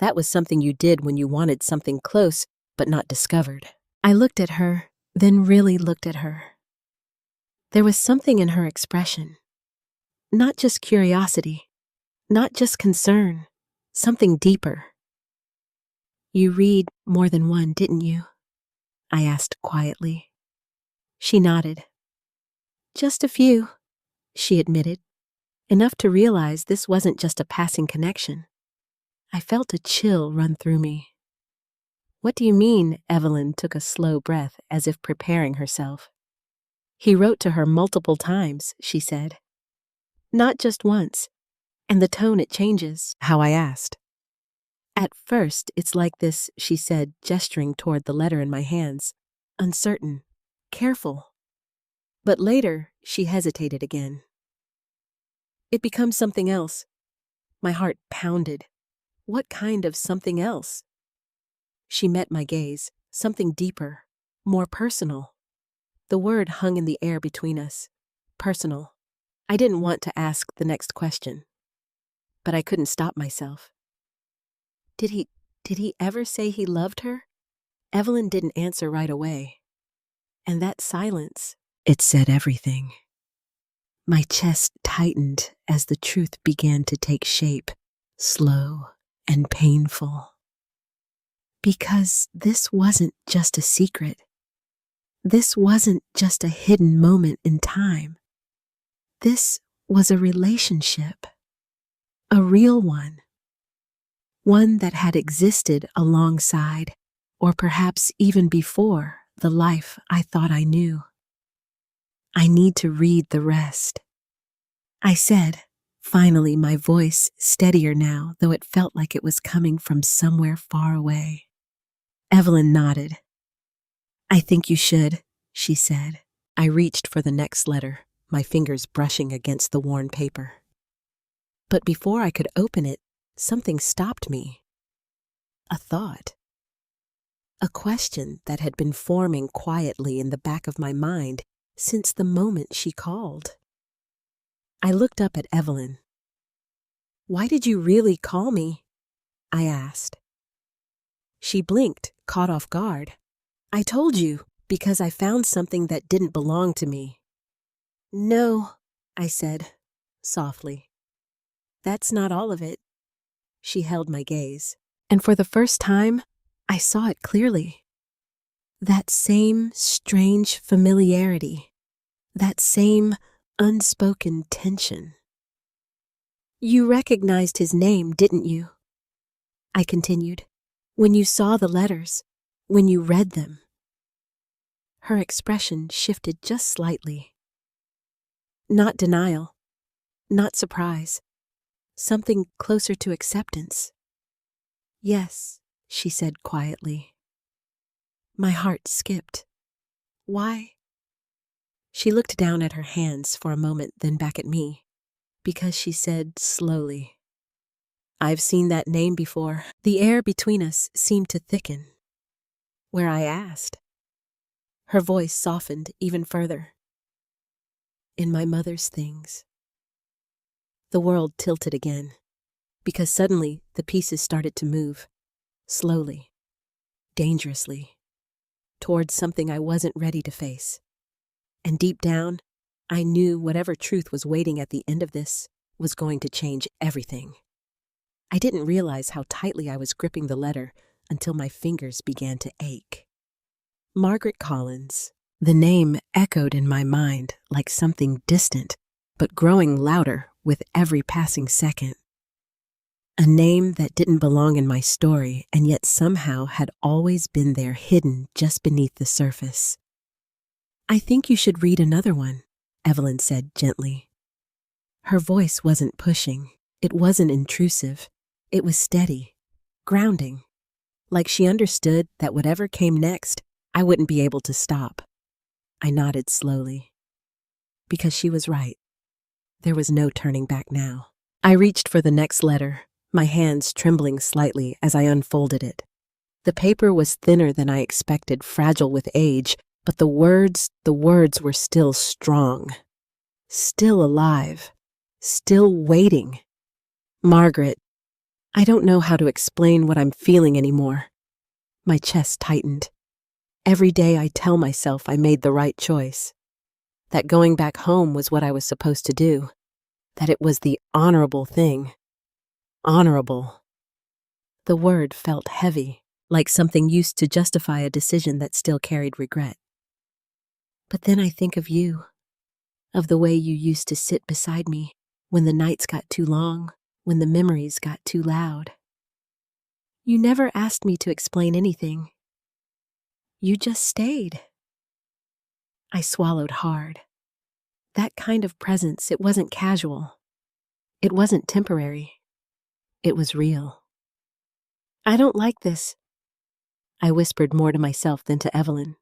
That was something you did when you wanted something close but not discovered. I looked at her, then really looked at her. There was something in her expression. Not just curiosity, not just concern, something deeper. You read more than one, didn't you? I asked quietly. She nodded. Just a few, she admitted, enough to realize this wasn't just a passing connection. I felt a chill run through me. What do you mean? Evelyn took a slow breath as if preparing herself. He wrote to her multiple times, she said. Not just once, and the tone it changes. How I asked. At first, it's like this, she said, gesturing toward the letter in my hands. Uncertain, careful. But later, she hesitated again. It becomes something else. My heart pounded. What kind of something else? She met my gaze, something deeper, more personal. The word hung in the air between us. Personal. I didn't want to ask the next question, but I couldn't stop myself. Did he ever say he loved her? Evelyn didn't answer right away. And that silence, it said everything. My chest tightened as the truth began to take shape, slow and painful. Because this wasn't just a secret. This wasn't just a hidden moment in time. This was a relationship. A real one. One that had existed alongside, or perhaps even before, the life I thought I knew. I need to read the rest, I said, finally, my voice steadier now, though it felt like it was coming from somewhere far away. Evelyn nodded. I think you should, she said. I reached for the next letter, my fingers brushing against the worn paper. But before I could open it, something stopped me. A thought. A question that had been forming quietly in the back of my mind since the moment she called. I looked up at Evelyn. Why did you really call me? I asked. She blinked, caught off guard. I told you, because I found something that didn't belong to me. No, I said, softly. That's not all of it. She held my gaze, and for the first time, I saw it clearly. That same strange familiarity, that same unspoken tension. You recognized his name, didn't you? I continued. When you saw the letters, when you read them. Her expression shifted just slightly. Not denial, not surprise, something closer to acceptance. Yes, she said quietly. My heart skipped. Why? She looked down at her hands for a moment, then back at me, because she said slowly, I've seen that name before. The air between us seemed to thicken. Where I asked. Her voice softened even further. In my mother's things. The world tilted again, because suddenly the pieces started to move, slowly, dangerously, towards something I wasn't ready to face. And deep down, I knew whatever truth was waiting at the end of this was going to change everything. I didn't realize how tightly I was gripping the letter until my fingers began to ache. Margaret Collins. The name echoed in my mind like something distant, but growing louder with every passing second. A name that didn't belong in my story and yet somehow had always been there, hidden just beneath the surface. I think you should read another one, Evelyn said gently. Her voice wasn't pushing. It wasn't intrusive. It was steady, grounding, like she understood that whatever came next, I wouldn't be able to stop. I nodded slowly. Because she was right. There was no turning back now. I reached for the next letter, my hands trembling slightly as I unfolded it. The paper was thinner than I expected, fragile with age, but the words were still strong, still alive, still waiting. Margaret, I don't know how to explain what I'm feeling anymore. My chest tightened. Every day I tell myself I made the right choice, that going back home was what I was supposed to do, that it was the honorable thing. Honorable. The word felt heavy, like something used to justify a decision that still carried regret. But then I think of you, of the way you used to sit beside me when the nights got too long, when the memories got too loud. You never asked me to explain anything. You just stayed. I swallowed hard. That kind of presence, it wasn't casual. It wasn't temporary. It was real. I don't like this, I whispered more to myself than to Evelyn.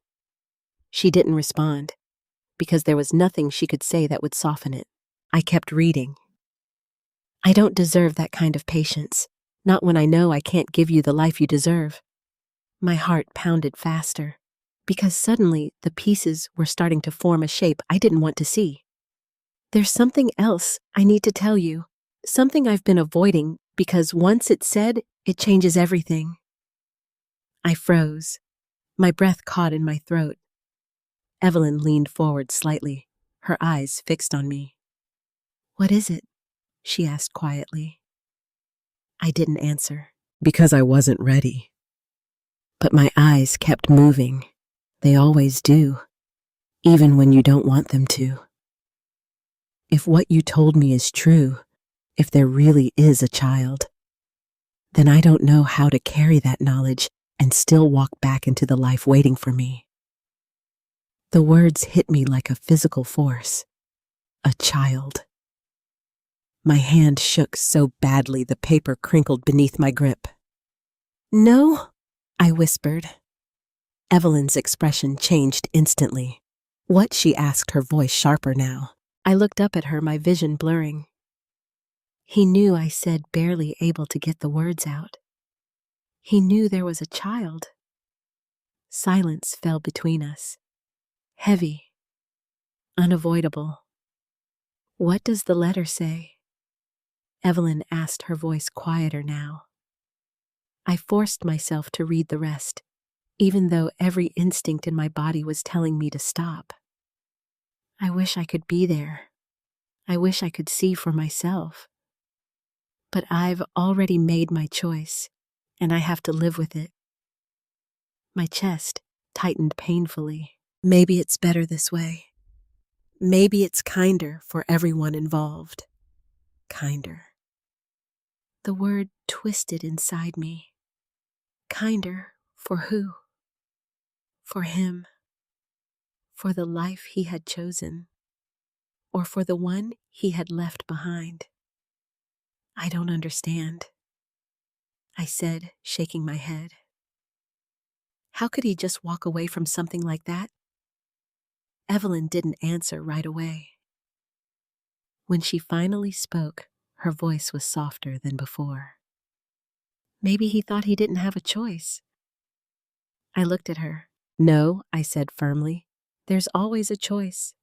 She didn't respond, because there was nothing she could say that would soften it. I kept reading. I don't deserve that kind of patience, not when I know I can't give you the life you deserve. My heart pounded faster, because suddenly the pieces were starting to form a shape I didn't want to see. There's something else I need to tell you, something I've been avoiding because once it's said, it changes everything. I froze. My breath caught in my throat. Evelyn leaned forward slightly, her eyes fixed on me. "What is it?" she asked quietly. I didn't answer, because I wasn't ready. But my eyes kept moving. They always do, even when you don't want them to. If what you told me is true, if there really is a child, then I don't know how to carry that knowledge and still walk back into the life waiting for me. The words hit me like a physical force. A child. My hand shook so badly the paper crinkled beneath my grip. "No," I whispered. Evelyn's expression changed instantly. What, she asked, her voice sharper now. I looked up at her, my vision blurring. He knew, I said, barely able to get the words out. He knew there was a child. Silence fell between us. Heavy. Unavoidable. "What does the letter say?" Evelyn asked, her voice quieter now. I forced myself to read the rest, even though every instinct in my body was telling me to stop. I wish I could be there. I wish I could see for myself. But I've already made my choice, and I have to live with it. My chest tightened painfully. Maybe it's better this way. Maybe it's kinder for everyone involved. Kinder. The word twisted inside me. Kinder for who? For him. For the life he had chosen. Or for the one he had left behind. I don't understand, I said, shaking my head. How could he just walk away from something like that? Evelyn didn't answer right away. When she finally spoke, her voice was softer than before. Maybe he thought he didn't have a choice. I looked at her. "No," I said firmly. "There's always a choice."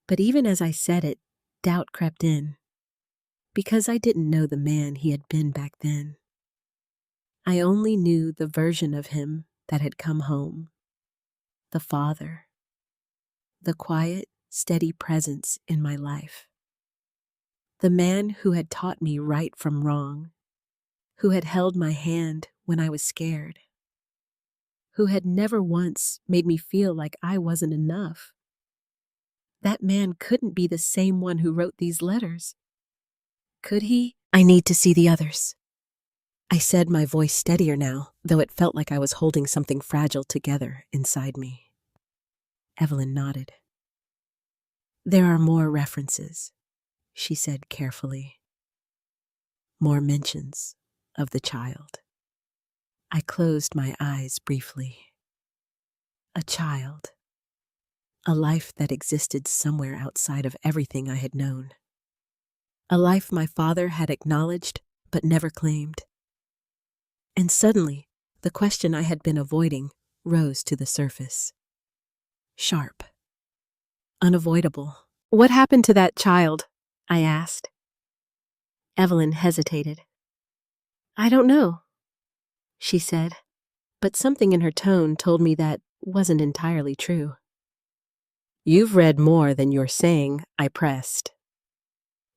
But even as I said it, doubt crept in. Because I didn't know the man he had been back then. I only knew the version of him that had come home. The father. The quiet, steady presence in my life. The man who had taught me right from wrong. Who had held my hand when I was scared. Who had never once made me feel like I wasn't enough. That man couldn't be the same one who wrote these letters. Could he? "I need to see the others," I said, my voice steadier now, though it felt like I was holding something fragile together inside me. Evelyn nodded. "There are more references," she said carefully. "More mentions of the child." I closed my eyes briefly. A child. A life that existed somewhere outside of everything I had known. A life my father had acknowledged but never claimed. And suddenly, the question I had been avoiding rose to the surface. Sharp. Unavoidable. "What happened to that child?" I asked. Evelyn hesitated. "I don't know," she said, but something in her tone told me that wasn't entirely true. "You've read more than you're saying," I pressed.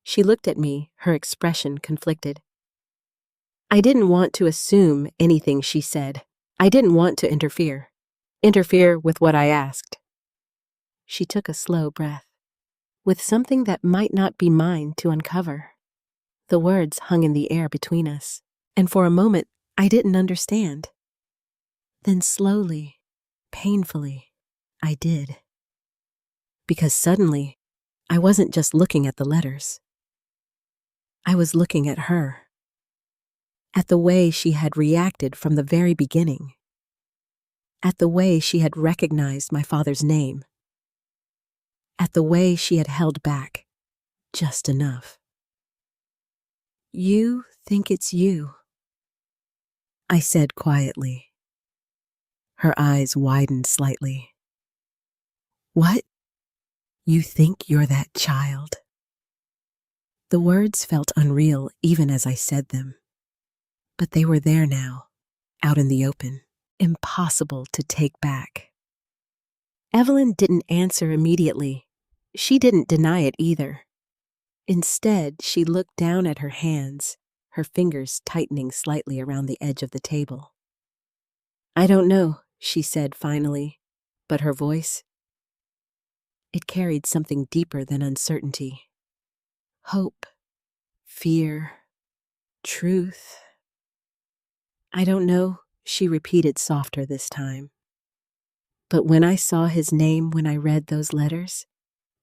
She looked at me, her expression conflicted. I didn't want to assume anything she said. I didn't want to interfere with what I asked. She took a slow breath, with something that might not be mine to uncover. The words hung in the air between us, and for a moment I didn't understand. Then slowly, painfully, I did. Because suddenly, I wasn't just looking at the letters. I was looking at her. At the way she had reacted from the very beginning. At the way she had recognized my father's name. At the way she had held back just enough. "You think it's you," I said quietly. Her eyes widened slightly. "What? You think you're that child?" The words felt unreal even as I said them. But they were there now, out in the open, impossible to take back. Evelyn didn't answer immediately. She didn't deny it either. Instead, she looked down at her hands, her fingers tightening slightly around the edge of the table. "I don't know," she said finally, but her voice, it carried something deeper than uncertainty. Hope, fear, truth. "I don't know," she repeated softer this time. But when I saw his name when I read those letters,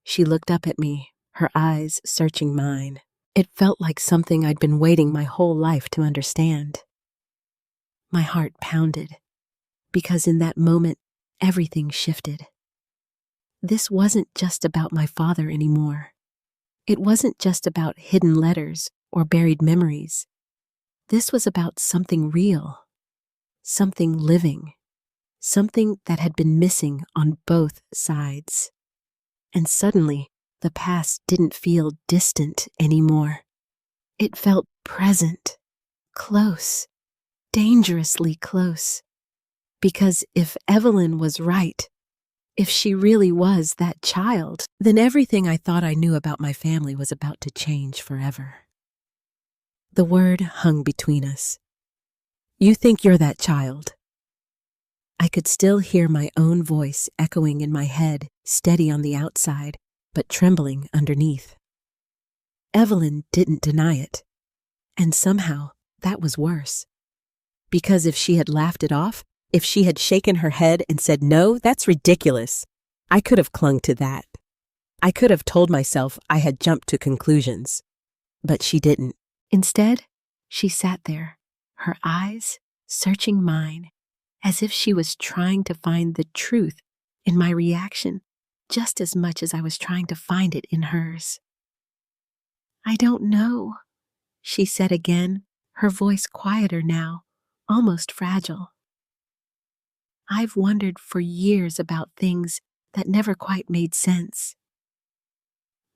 she looked up at me, her eyes searching mine. It felt like something I'd been waiting my whole life to understand. My heart pounded, because in that moment, everything shifted. This wasn't just about my father anymore. It wasn't just about hidden letters or buried memories. This was about something real, something living, something that had been missing on both sides. And suddenly, the past didn't feel distant anymore. It felt present, close, dangerously close. Because if Evelyn was right, if she really was that child, then everything I thought I knew about my family was about to change forever. The word hung between us. "You think you're that child." I could still hear my own voice echoing in my head, steady on the outside, but trembling underneath. Evelyn didn't deny it. And somehow, that was worse. Because if she had laughed it off, if she had shaken her head and said, "No, that's ridiculous," I could have clung to that. I could have told myself I had jumped to conclusions. But she didn't. Instead, she sat there, her eyes searching mine, as if she was trying to find the truth in my reaction just as much as I was trying to find it in hers. "I don't know," she said again, her voice quieter now, almost fragile. "I've wondered for years about things that never quite made sense."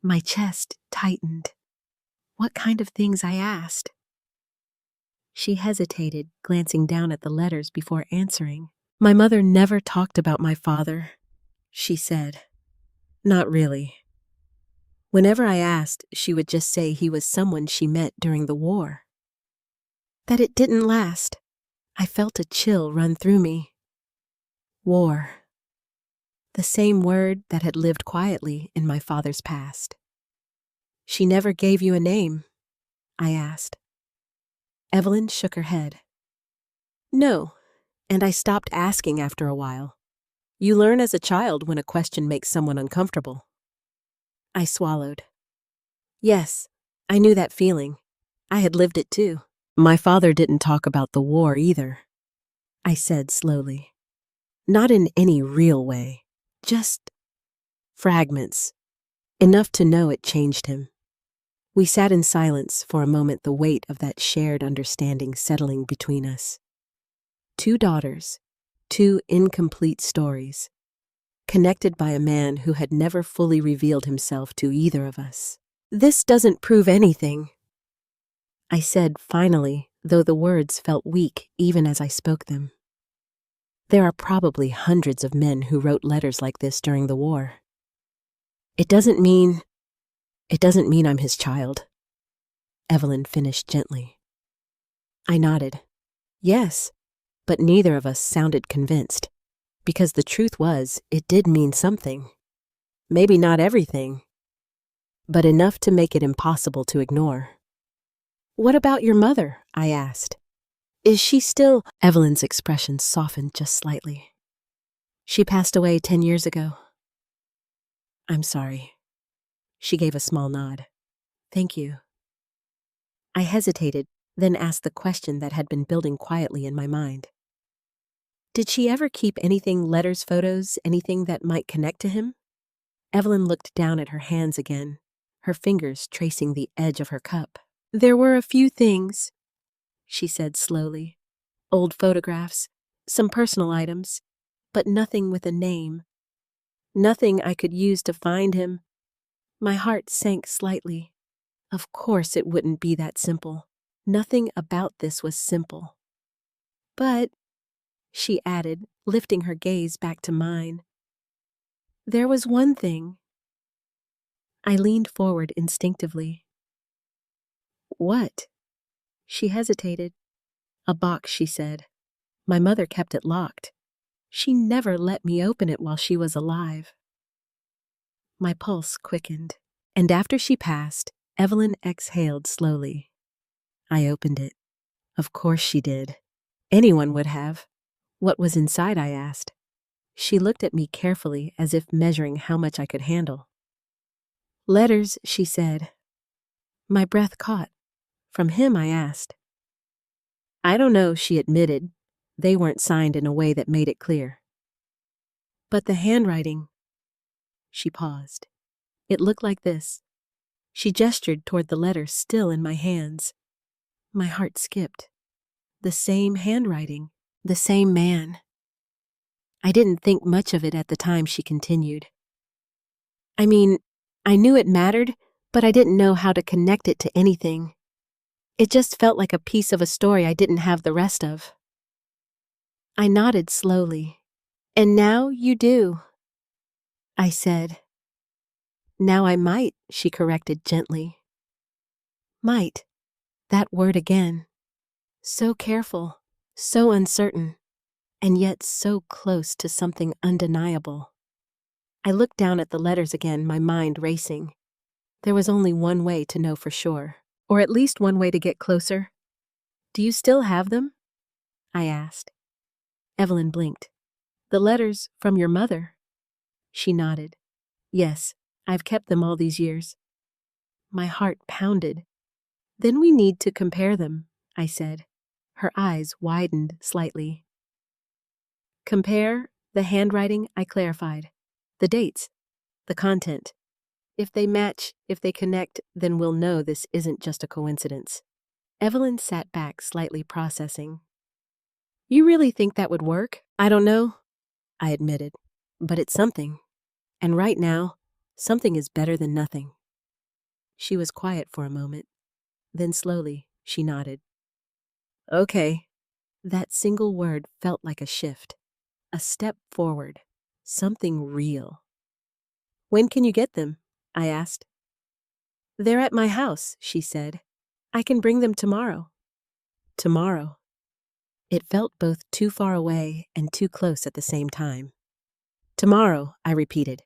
My chest tightened. What kind of things, I asked. She hesitated, glancing down at the letters before answering. "My mother never talked about my father," she said. "Not really. Whenever I asked, she would just say he was someone she met during the war. That it didn't last." I felt a chill run through me. War. The same word that had lived quietly in my father's past. "She never gave you a name?" I asked. Evelyn shook her head. "No, and I stopped asking after a while. You learn as a child when a question makes someone uncomfortable." I swallowed. Yes, I knew that feeling. I had lived it too. "My father didn't talk about the war either," I said slowly. "Not in any real way, just fragments, enough to know it changed him." We sat in silence for a moment, the weight of that shared understanding settling between us. Two daughters, two incomplete stories, connected by a man who had never fully revealed himself to either of us. "This doesn't prove anything," I said finally, though the words felt weak even as I spoke them. "There are probably hundreds of men who wrote letters like this during the war. It doesn't mean I'm his child," Evelyn finished gently. I nodded. Yes, but neither of us sounded convinced, because the truth was, it did mean something. Maybe not everything, but enough to make it impossible to ignore. What about your mother? I asked. Is she still? Evelyn's expression softened just slightly. She passed away 10 years ago. I'm sorry. She gave a small nod. Thank you. I hesitated, then asked the question that had been building quietly in my mind. Did she ever keep anything, letters, photos, anything that might connect to him? Evelyn looked down at her hands again, her fingers tracing the edge of her cup. There were a few things, she said slowly. Old photographs, some personal items, but nothing with a name. Nothing I could use to find him. My heart sank slightly. Of course it wouldn't be that simple. Nothing about this was simple. But, she added, lifting her gaze back to mine, there was one thing. I leaned forward instinctively. What? She hesitated. A box, she said. My mother kept it locked. She never let me open it while she was alive. My pulse quickened, and after she passed, Evelyn exhaled slowly. I opened it. Of course she did. Anyone would have. What was inside, I asked. She looked at me carefully as if measuring how much I could handle. Letters, she said. My breath caught. From him, I asked. I don't know, she admitted. They weren't signed in a way that made it clear. But the handwriting. She paused. It looked like this. She gestured toward the letter still in my hands. My heart skipped. The same handwriting. The same man. I didn't think much of it at the time, she continued. I mean, I knew it mattered, but I didn't know how to connect it to anything. It just felt like a piece of a story I didn't have the rest of. I nodded slowly. And now you do, I said. Now I might, she corrected gently. Might. That word again. So careful, so uncertain, and yet so close to something undeniable. I looked down at the letters again, my mind racing. There was only one way to know for sure, or at least one way to get closer. Do you still have them? I asked. Evelyn blinked. The letters from your mother? She nodded. Yes, I've kept them all these years. My heart pounded. Then we need to compare them, I said. Her eyes widened slightly. Compare the handwriting, I clarified. The dates, the content. If they match, if they connect, then we'll know this isn't just a coincidence. Evelyn sat back, slightly processing. You really think that would work? I don't know, I admitted, but it's something. And right now, something is better than nothing. She was quiet for a moment. Then slowly, she nodded. Okay. That single word felt like a shift. A step forward. Something real. When can you get them? I asked. They're at my house, she said. I can bring them tomorrow. Tomorrow. It felt both too far away and too close at the same time. Tomorrow, I repeated.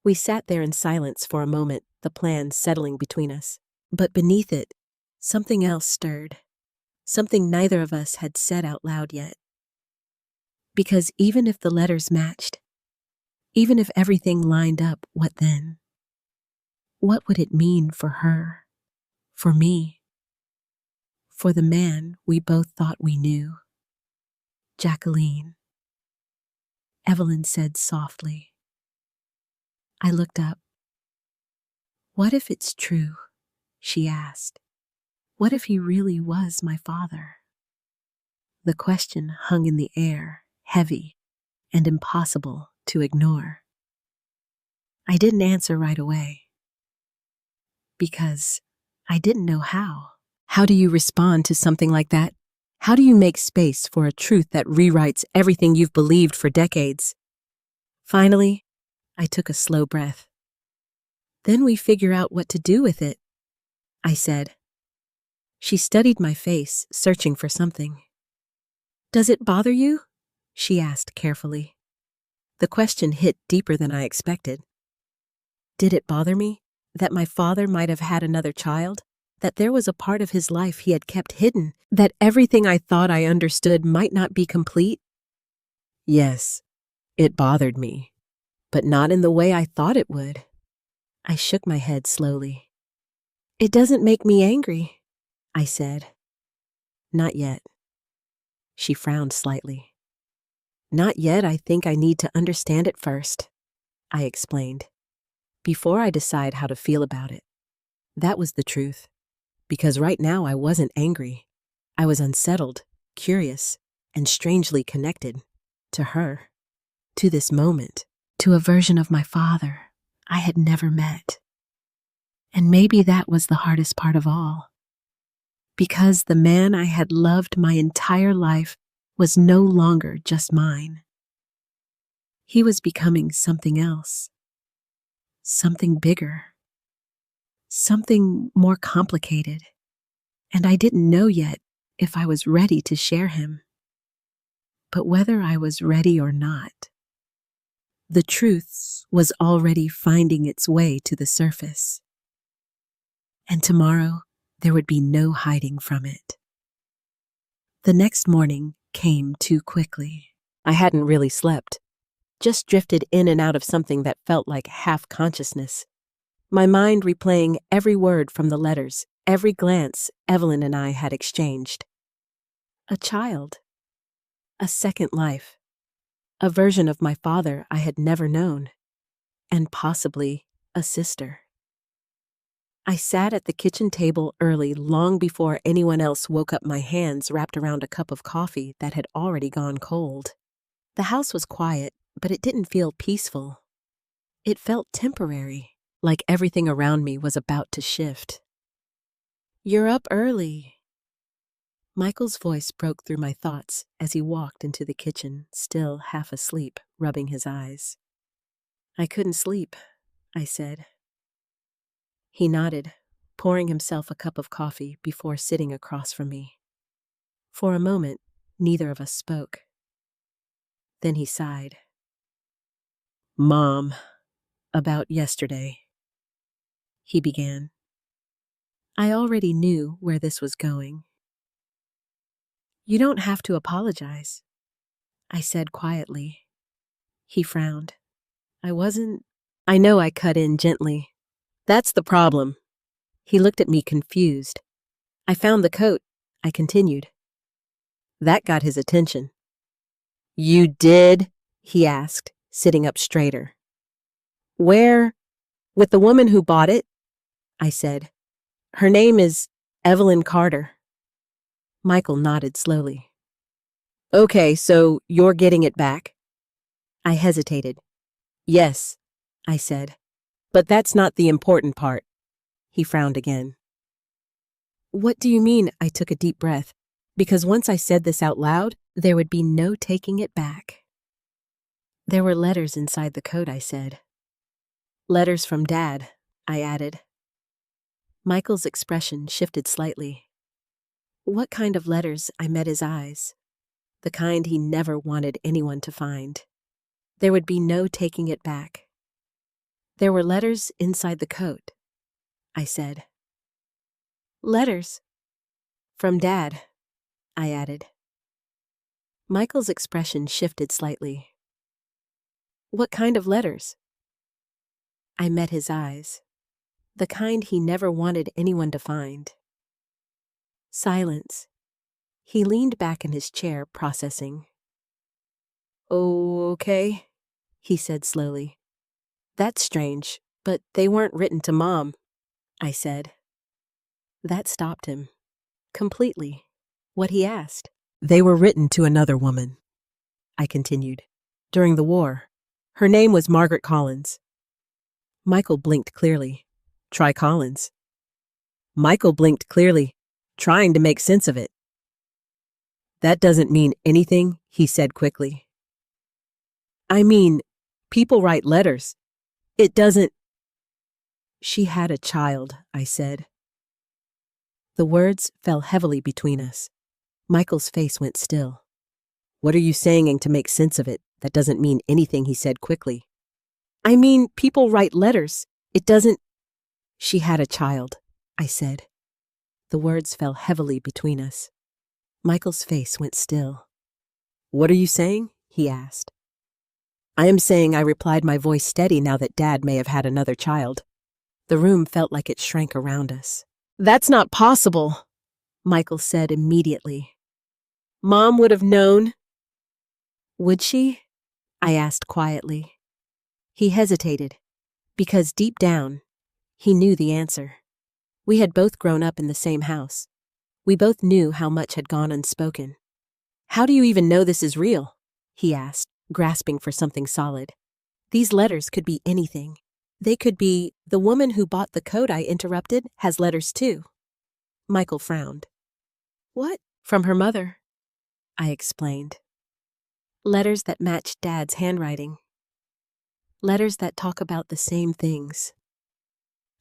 We sat there in silence for a moment, the plan settling between us. But beneath it, something else stirred. Something neither of us had said out loud yet. Because even if the letters matched, even if everything lined up, what then? What would it mean for her? For me? For the man we both thought we knew? Jacqueline. Evelyn said softly. I looked up. What if it's true? She asked. What if he really was my father? The question hung in the air, heavy and impossible to ignore. I didn't answer right away. Because I didn't know how. How do you respond to something like that? How do you make space for a truth that rewrites everything you've believed for decades? Finally, I took a slow breath. Then we figure out what to do with it, I said. She studied my face, searching for something. "Does it bother you?" she asked carefully. The question hit deeper than I expected. Did it bother me that my father might have had another child? That there was a part of his life he had kept hidden? That everything I thought I understood might not be complete? Yes, it bothered me, but not in the way I thought it would. I shook my head slowly. "It doesn't make me angry," I said. "Not yet." She frowned slightly. "Not yet. I think I need to understand it first," I explained, "before I decide how to feel about it." That was the truth, because right now I wasn't angry. I was unsettled, curious, and strangely connected to her, to this moment, to a version of my father I had never met. And maybe that was the hardest part of all, because the man I had loved my entire life was no longer just mine. He was becoming something else, something bigger, something more complicated, and I didn't know yet if I was ready to share him. But whether I was ready or not, the truth was already finding its way to the surface. And tomorrow, there would be no hiding from it. The next morning came too quickly. I hadn't really slept, just drifted in and out of something that felt like half-consciousness. My mind replaying every word from the letters, every glance Evelyn and I had exchanged. A child. A second life. A version of my father I had never known. And possibly a sister. I sat at the kitchen table early, long before anyone else woke up, my hands wrapped around a cup of coffee that had already gone cold. The house was quiet, but it didn't feel peaceful. It felt temporary, like everything around me was about to shift. "You're up early." Michael's voice broke through my thoughts as he walked into the kitchen, still half asleep, rubbing his eyes. "I couldn't sleep," I said. He nodded, pouring himself a cup of coffee before sitting across from me. For a moment, neither of us spoke. Then he sighed. "Mom, about yesterday," he began. I already knew where this was going. "You don't have to apologize," I said quietly. He frowned. I know I cut in gently. "That's the problem." He looked at me confused. "I found the coat," I continued. That got his attention. "You did?" he asked, sitting up straighter. "Where? With the woman who bought it?" I said. "Her name is Evelyn Carter." Michael nodded slowly. "Okay, so you're getting it back?" I hesitated. "Yes," I said. "But that's not the important part." He frowned again. "What do you mean?" I took a deep breath, because once I said this out loud, there would be no taking it back. "There were letters inside the coat," I said. "Letters from Dad," I added. Michael's expression shifted slightly. "What kind of letters?" I met his eyes. The kind he never wanted anyone to find. There would be no taking it back. "There were letters inside the coat," I said. "Letters? From Dad," I added. Michael's expression shifted slightly. "What kind of letters?" I met his eyes. The kind he never wanted anyone to find. Silence. He leaned back in his chair, processing. "Okay," he said slowly. "That's strange, but they weren't written to Mom," I said. That stopped him. Completely. What he asked. "They were written to another woman," I continued. "During the war. Her name was Margaret Collins." Michael blinked clearly. "Try Collins." Michael blinked clearly, trying to make sense of it. "That doesn't mean anything," he said quickly. "I mean, people write letters. It doesn't—" "She had a child," I said. The words fell heavily between us. Michael's face went still. What are you saying to make sense of it? That doesn't mean anything, he said quickly. I mean, people write letters. It doesn't. She had a child, I said. The words fell heavily between us. Michael's face went still. What are you saying? He asked. I am saying, I replied, my voice steady now that Dad may have had another child. The room felt like it shrank around us. That's not possible, Michael said immediately. Mom would have known. Would she? I asked quietly. He hesitated, because deep down, he knew the answer. We had both grown up in the same house. We both knew how much had gone unspoken. How do you even know this is real? He asked, grasping for something solid. These letters could be anything. They could be, the woman who bought the coat I interrupted has letters too. Michael frowned. What? From her mother, I explained. Letters that match Dad's handwriting. Letters that talk about the same things.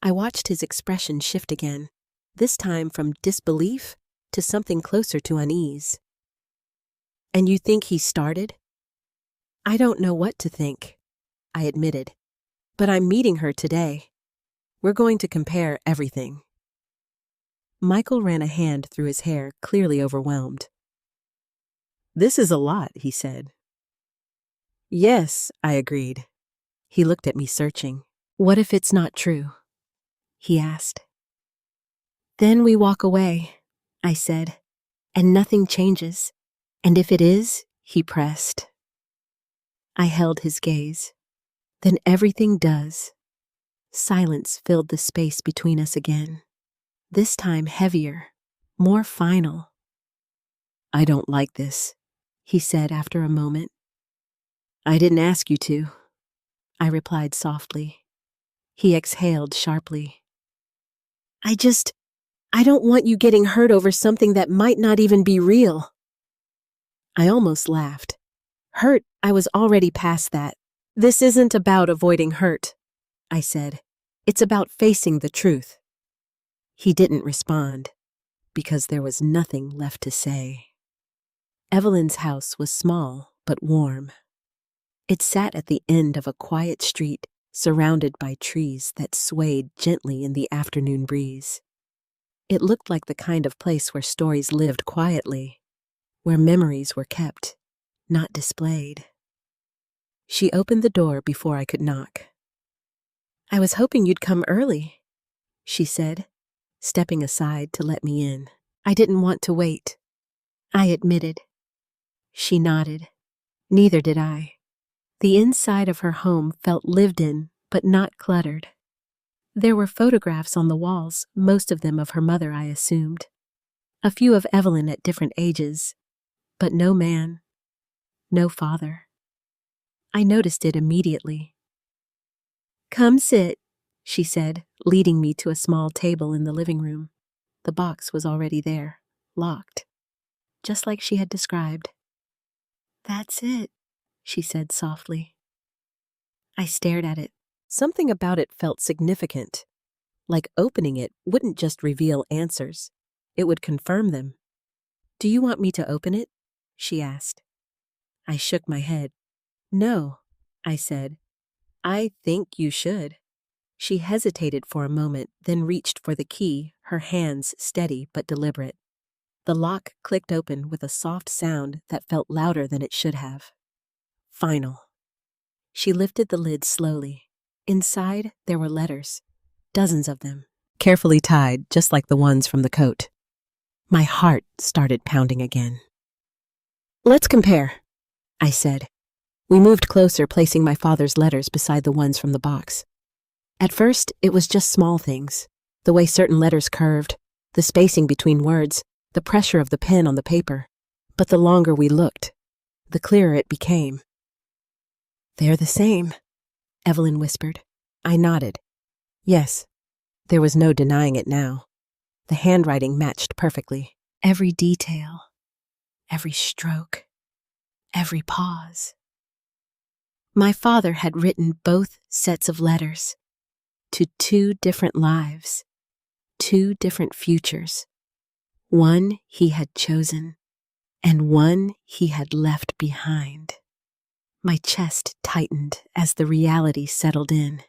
I watched his expression shift again, this time from disbelief to something closer to unease. And you think he started? I don't know what to think, I admitted, but I'm meeting her today. We're going to compare everything. Michael ran a hand through his hair, clearly overwhelmed. This is a lot, he said. Yes, I agreed. He looked at me searching. What if it's not true? He asked. Then we walk away, I said, and nothing changes. And if it is, he pressed. I held his gaze. Then everything does. Silence filled the space between us again. This time heavier, more final. I don't like this, he said after a moment. I didn't ask you to, I replied softly. He exhaled sharply. I don't want you getting hurt over something that might not even be real. I almost laughed. Hurt, I was already past that. This isn't about avoiding hurt, I said. It's about facing the truth. He didn't respond, because there was nothing left to say. Evelyn's house was small but warm. It sat at the end of a quiet street, surrounded by trees that swayed gently in the afternoon breeze. It looked like the kind of place where stories lived quietly, where memories were kept, not displayed. She opened the door before I could knock. I was hoping you'd come early, she said, stepping aside to let me in. I didn't want to wait, I admitted. She nodded. Neither did I. The inside of her home felt lived in, but not cluttered. There were photographs on the walls, most of them of her mother, I assumed. A few of Evelyn at different ages, but no man, no father. I noticed it immediately. Come sit, she said, leading me to a small table in the living room. The box was already there, locked, just like she had described. That's it, she said softly. I stared at it. Something about it felt significant, like opening it wouldn't just reveal answers, it would confirm them. Do you want me to open it? She asked. I shook my head. No, I said. I think you should. She hesitated for a moment, then reached for the key, her hands steady but deliberate. The lock clicked open with a soft sound that felt louder than it should have. Final. She lifted the lid slowly. Inside, there were letters, dozens of them, carefully tied just like the ones from the coat. My heart started pounding again. Let's compare, I said. We moved closer, placing my father's letters beside the ones from the box. At first, it was just small things, the way certain letters curved, the spacing between words, the pressure of the pen on the paper. But the longer we looked, the clearer it became. They're the same, Evelyn whispered. I nodded. Yes, there was no denying it now. The handwriting matched perfectly. Every detail, every stroke, every pause. My father had written both sets of letters to two different lives, two different futures, One he had chosen, and one he had left behind. My chest tightened as the reality settled in.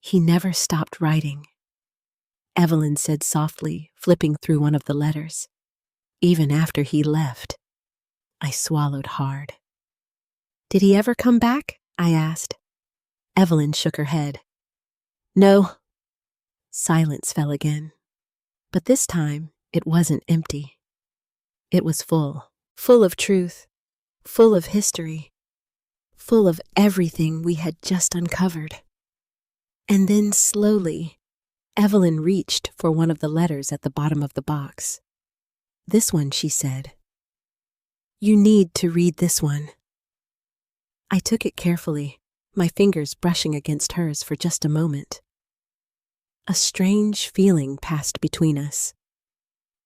He never stopped writing. Evelyn said softly, flipping through one of the letters. Even after he left, I swallowed hard. Did he ever come back? I asked. Evelyn shook her head. No. Silence fell again. But this time, it wasn't empty. It was full of truth, full of history, full of everything we had just uncovered. And then slowly, Evelyn reached for one of the letters at the bottom of the box. This one, she said. You need to read this one. I took it carefully, my fingers brushing against hers for just a moment. A strange feeling passed between us.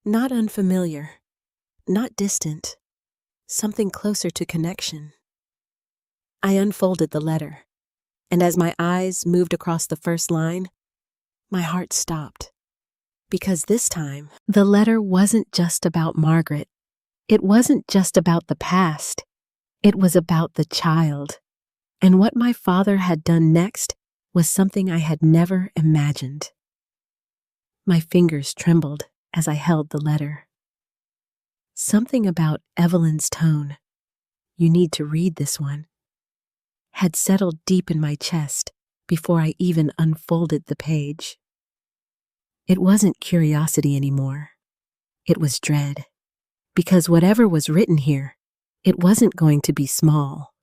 Not unfamiliar, not distant, something closer to connection. I unfolded the letter, and as my eyes moved across the first line, my heart stopped. Because this time, the letter wasn't just about Margaret. It wasn't just about the past. It was about the child. And what my father had done next was something I had never imagined. My fingers trembled as I held the letter. Something about Evelyn's tone, you need to read this one, had settled deep in my chest before I even unfolded the page. It wasn't curiosity anymore. It was dread. Because whatever was written here, it wasn't going to be small.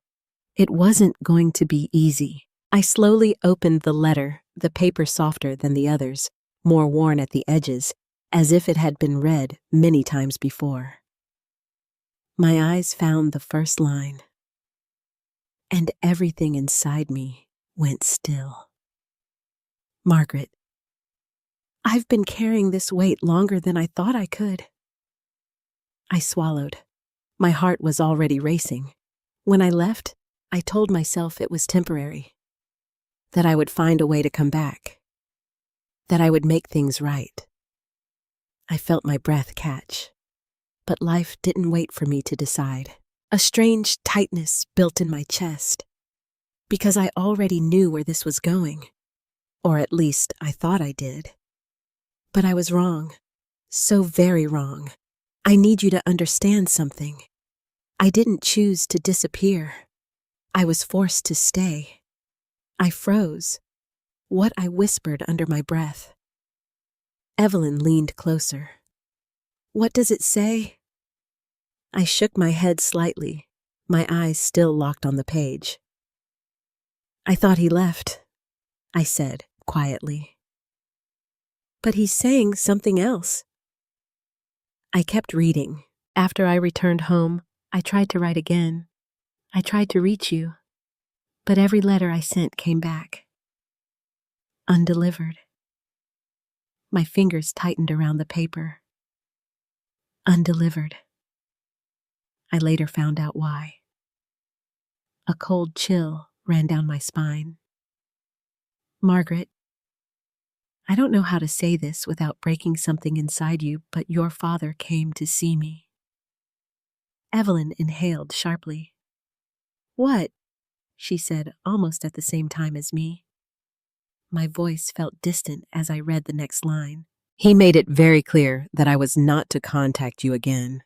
It wasn't going to be easy. I slowly opened the letter, the paper softer than the others, more worn at the edges, as if it had been read many times before. My eyes found the first line, and everything inside me went still. Margaret, I've been carrying this weight longer than I thought I could. I swallowed. My heart was already racing. When I left, I told myself it was temporary, that I would find a way to come back, that I would make things right. I felt my breath catch, but life didn't wait for me to decide. A strange tightness built in my chest, because I already knew where this was going, or at least I thought I did. But I was wrong, so very wrong. I need you to understand something. I didn't choose to disappear. I was forced to stay. I froze. What I whispered under my breath. Evelyn leaned closer. What does it say? I shook my head slightly, my eyes still locked on the page. I thought he left, I said quietly. But he's saying something else. I kept reading. After I returned home, I tried to write again. I tried to reach you, but every letter I sent came back. Undelivered. My fingers tightened around the paper. Undelivered. I later found out why. A cold chill ran down my spine. Margaret, I don't know how to say this without breaking something inside you, but your father came to see me. Evelyn inhaled sharply. What? She said almost at the same time as me. My voice felt distant as I read the next line. He made it very clear that I was not to contact you again.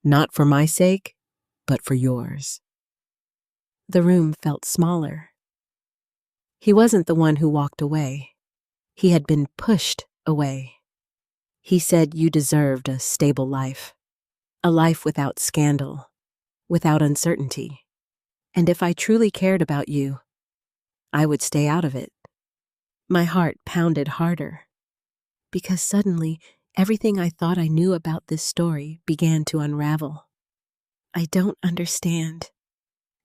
Not for my sake, but for yours. The room felt smaller. He wasn't the one who walked away. He had been pushed away. He said you deserved a stable life. A life without scandal, without uncertainty. And if I truly cared about you, I would stay out of it. My heart pounded harder, because suddenly everything I thought I knew about this story began to unravel. I don't understand,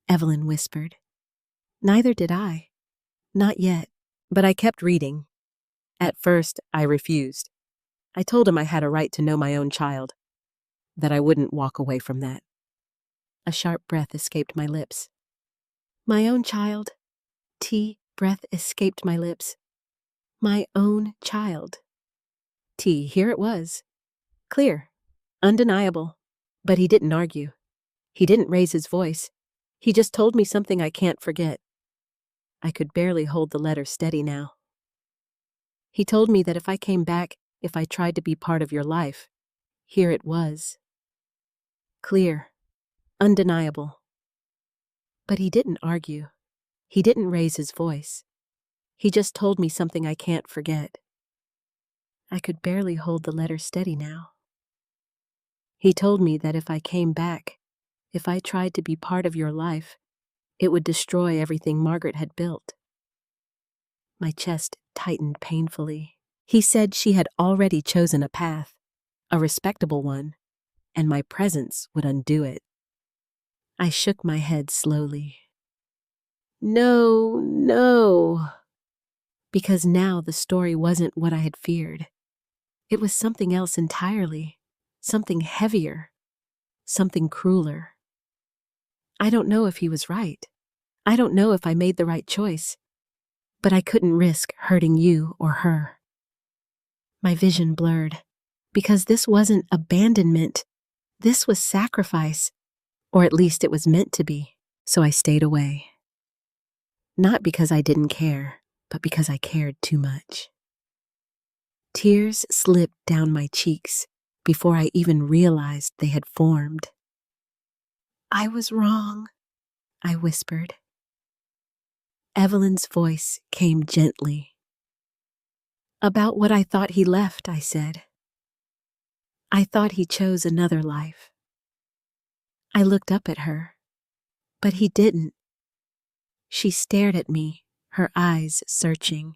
Evelyn whispered. Neither did I. Not yet, but I kept reading. At first, I refused. I told him I had a right to know my own child, that I wouldn't walk away from that. A sharp breath escaped my lips. My own child. Breath escaped my lips. My own child. Here it was. Clear, Undeniable. But he didn't argue. He didn't raise his voice. He just told me something I can't forget. I could barely hold the letter steady now. He told me that if I came back, if I tried to be part of your life, here it was. Clear. Undeniable. But he didn't argue. He didn't raise his voice. He just told me something I can't forget. I could barely hold the letter steady now. He told me that if I came back, if I tried to be part of your life, it would destroy everything Margaret had built. My chest tightened painfully. He said she had already chosen a path, a respectable one, and my presence would undo it. I shook my head slowly. No. Because now the story wasn't what I had feared. It was something else entirely, something heavier, something crueler. I don't know if he was right. I don't know if I made the right choice, but I couldn't risk hurting you or her. My vision blurred, because this wasn't abandonment. This was sacrifice, or at least it was meant to be, so I stayed away. Not because I didn't care, but because I cared too much. Tears slipped down my cheeks before I even realized they had formed. I was wrong, I whispered. Evelyn's voice came gently. About what I thought he left, I said. I thought he chose another life. I looked up at her, but he didn't. She stared at me, her eyes searching.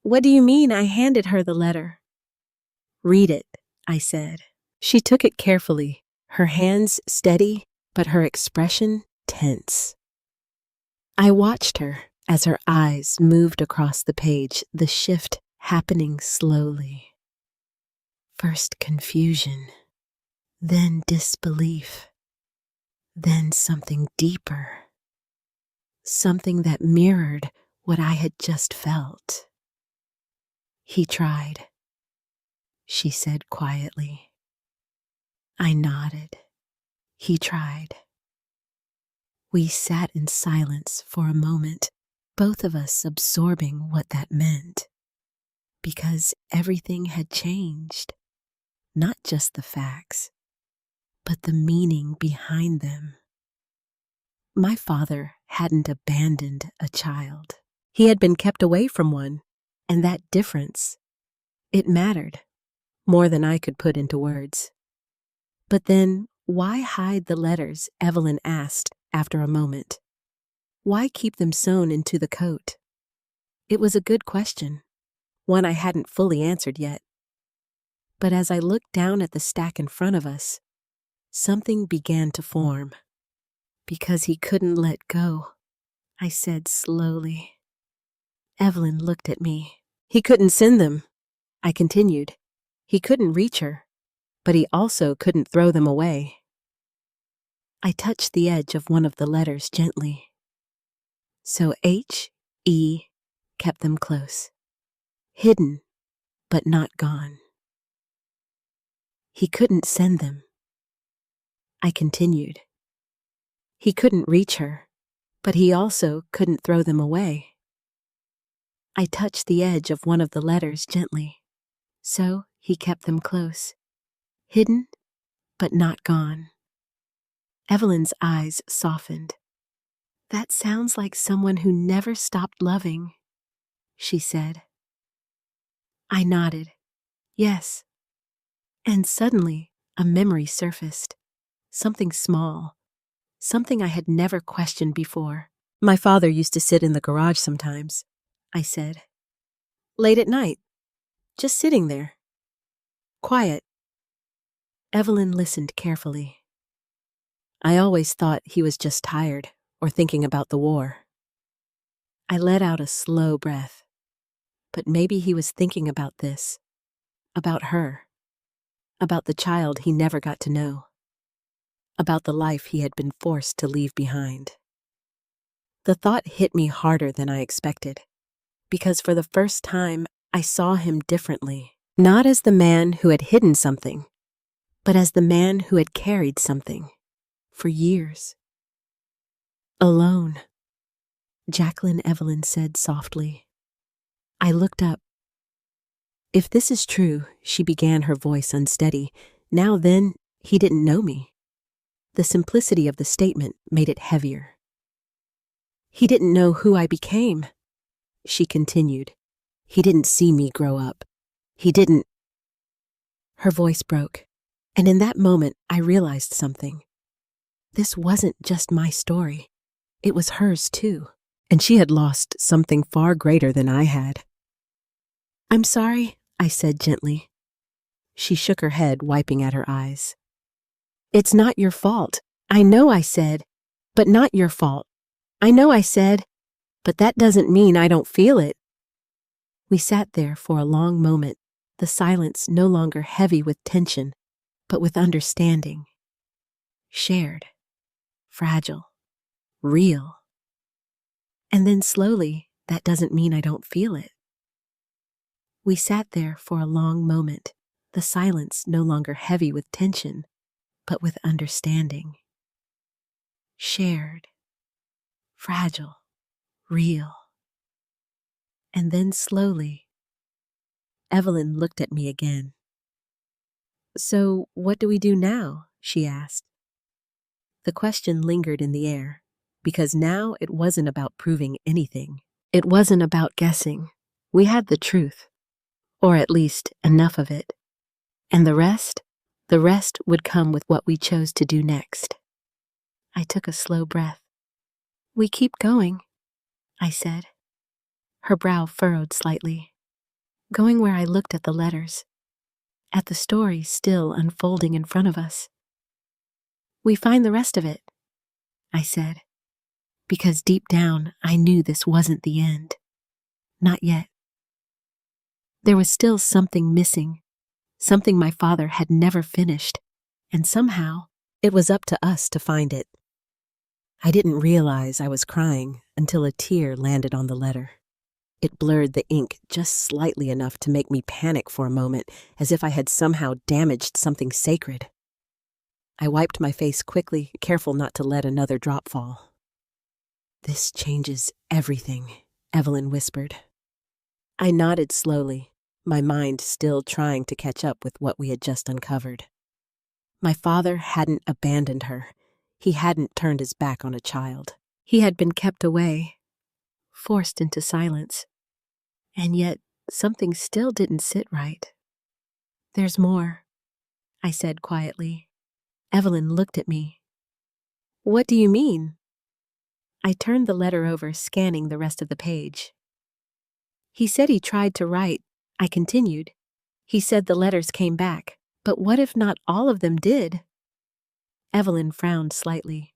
What do you mean? I handed her the letter. Read it, I said. She took it carefully, her hands steady, but her expression tense. I watched her as her eyes moved across the page, the shift happening slowly. First confusion, then disbelief, then something deeper. Something that mirrored what I had just felt. He tried, she said quietly. I nodded. He tried. We sat in silence for a moment, both of us absorbing what that meant. Because everything had changed. Not just the facts, but the meaning behind them. My father hadn't abandoned a child. He had been kept away from one, and that difference, it mattered more than I could put into words. But then, why hide the letters, Evelyn asked after a moment. Why keep them sewn into the coat? It was a good question, one I hadn't fully answered yet. But as I looked down at the stack in front of us, something began to form. Because he couldn't let go, I said slowly. Evelyn looked at me. He couldn't send them, I continued. He couldn't reach her, but he also couldn't throw them away. I touched the edge of one of the letters gently. So H.E. kept them close, hidden, but not gone. He couldn't send them, I continued. He couldn't reach her, but he also couldn't throw them away. I touched the edge of one of the letters gently, so he kept them close, hidden, but not gone. Evelyn's eyes softened. That sounds like someone who never stopped loving, she said. I nodded. Yes. And suddenly, a memory surfaced. Something small. Something I had never questioned before. My father used to sit in the garage sometimes, I said. Late at night. Just sitting there. Quiet. Evelyn listened carefully. I always thought he was just tired or thinking about the war. I let out a slow breath. But maybe he was thinking about this. About her. About the child he never got to know. About the life he had been forced to leave behind. The thought hit me harder than I expected, because for the first time I saw him differently, not as the man who had hidden something, but as the man who had carried something for years. Alone, Jacqueline Evelyn said softly. I looked up. If this is true, she began, her voice unsteady. Now then, he didn't know me. The simplicity of the statement made it heavier. He didn't know who I became, she continued. He didn't see me grow up. He didn't. Her voice broke, and in that moment I realized something. This wasn't just my story. It was hers too, and she had lost something far greater than I had. I'm sorry, I said gently. She shook her head, wiping at her eyes. It's not your fault. I know I said, but not your fault. I know I said, but that doesn't mean I don't feel it. We sat there for a long moment, the silence no longer heavy with tension, but with understanding. Shared, fragile, real. And then slowly, that doesn't mean I don't feel it. We sat there for a long moment, the silence no longer heavy with tension, but with understanding. Shared, fragile, real. And then slowly, Evelyn looked at me again. So what do we do now? She asked. The question lingered in the air, because now it wasn't about proving anything. It wasn't about guessing. We had the truth, or at least enough of it. And the rest would come with what we chose to do next. I took a slow breath. We keep going, I said. Her brow furrowed slightly, going where I looked at the letters, at the story still unfolding in front of us. We find the rest of it, I said, because deep down I knew this wasn't the end. Not yet. There was still something missing, something my father had never finished, and somehow it was up to us to find it. I didn't realize I was crying until a tear landed on the letter. It blurred the ink just slightly enough to make me panic for a moment, as if I had somehow damaged something sacred. I wiped my face quickly, careful not to let another drop fall. This changes everything, Evelyn whispered. I nodded slowly, my mind still trying to catch up with what we had just uncovered. My father hadn't abandoned her. He hadn't turned his back on a child. He had been kept away, forced into silence. And yet, something still didn't sit right. There's more, I said quietly. Evelyn looked at me. What do you mean? I turned the letter over, scanning the rest of the page. He said he tried to write, I continued. He said the letters came back, but what if not all of them did? Evelyn frowned slightly.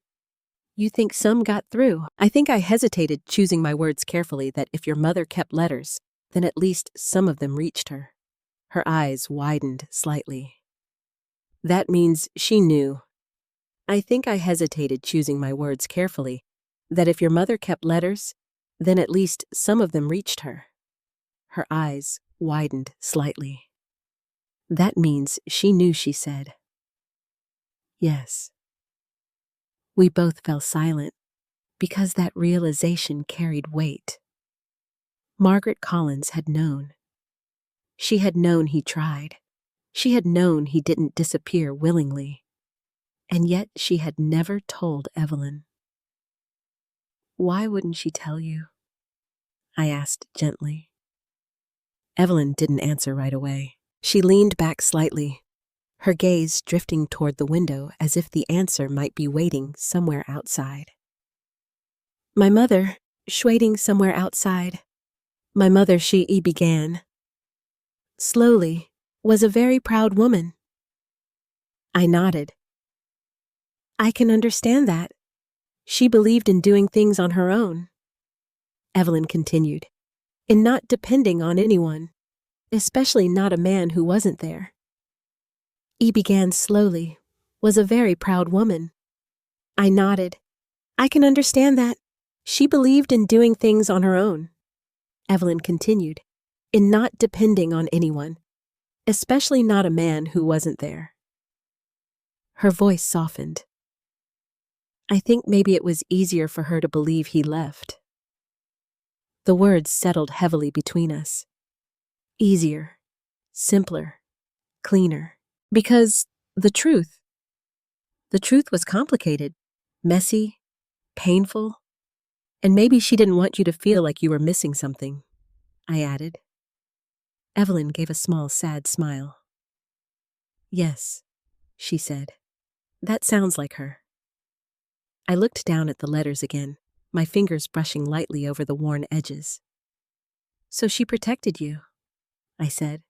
You think some got through? I think I hesitated, choosing my words carefully, that if your mother kept letters, then at least some of them reached her. Her eyes widened slightly. That means she knew. I think I hesitated, choosing my words carefully, that if your mother kept letters, then at least some of them reached her. Her eyes widened slightly. That means she knew, she said. Yes. We both fell silent, because that realization carried weight. Margaret Collins had known. She had known he tried. She had known he didn't disappear willingly. And yet she had never told Evelyn. Why wouldn't she tell you? I asked gently. Evelyn didn't answer right away. She leaned back slightly, her gaze drifting toward the window as if the answer might be waiting somewhere outside. My mother, waiting somewhere outside. My mother, she began. Slowly, was a very proud woman. I nodded. I can understand that. She believed in doing things on her own. Evelyn continued, in not depending on anyone, especially not a man who wasn't there. Began slowly, was a very proud woman. I nodded. I can understand that. She believed in doing things on her own. Evelyn continued, in not depending on anyone, especially not a man who wasn't there. Her voice softened. I think maybe it was easier for her to believe he left. The words settled heavily between us. Easier, simpler, cleaner. Because the truth was complicated, messy, painful, and maybe she didn't want you to feel like you were missing something, I added. Evelyn gave a small, sad smile. Yes, she said. That sounds like her. I looked down at the letters again, my fingers brushing lightly over the worn edges. So she protected you, I said.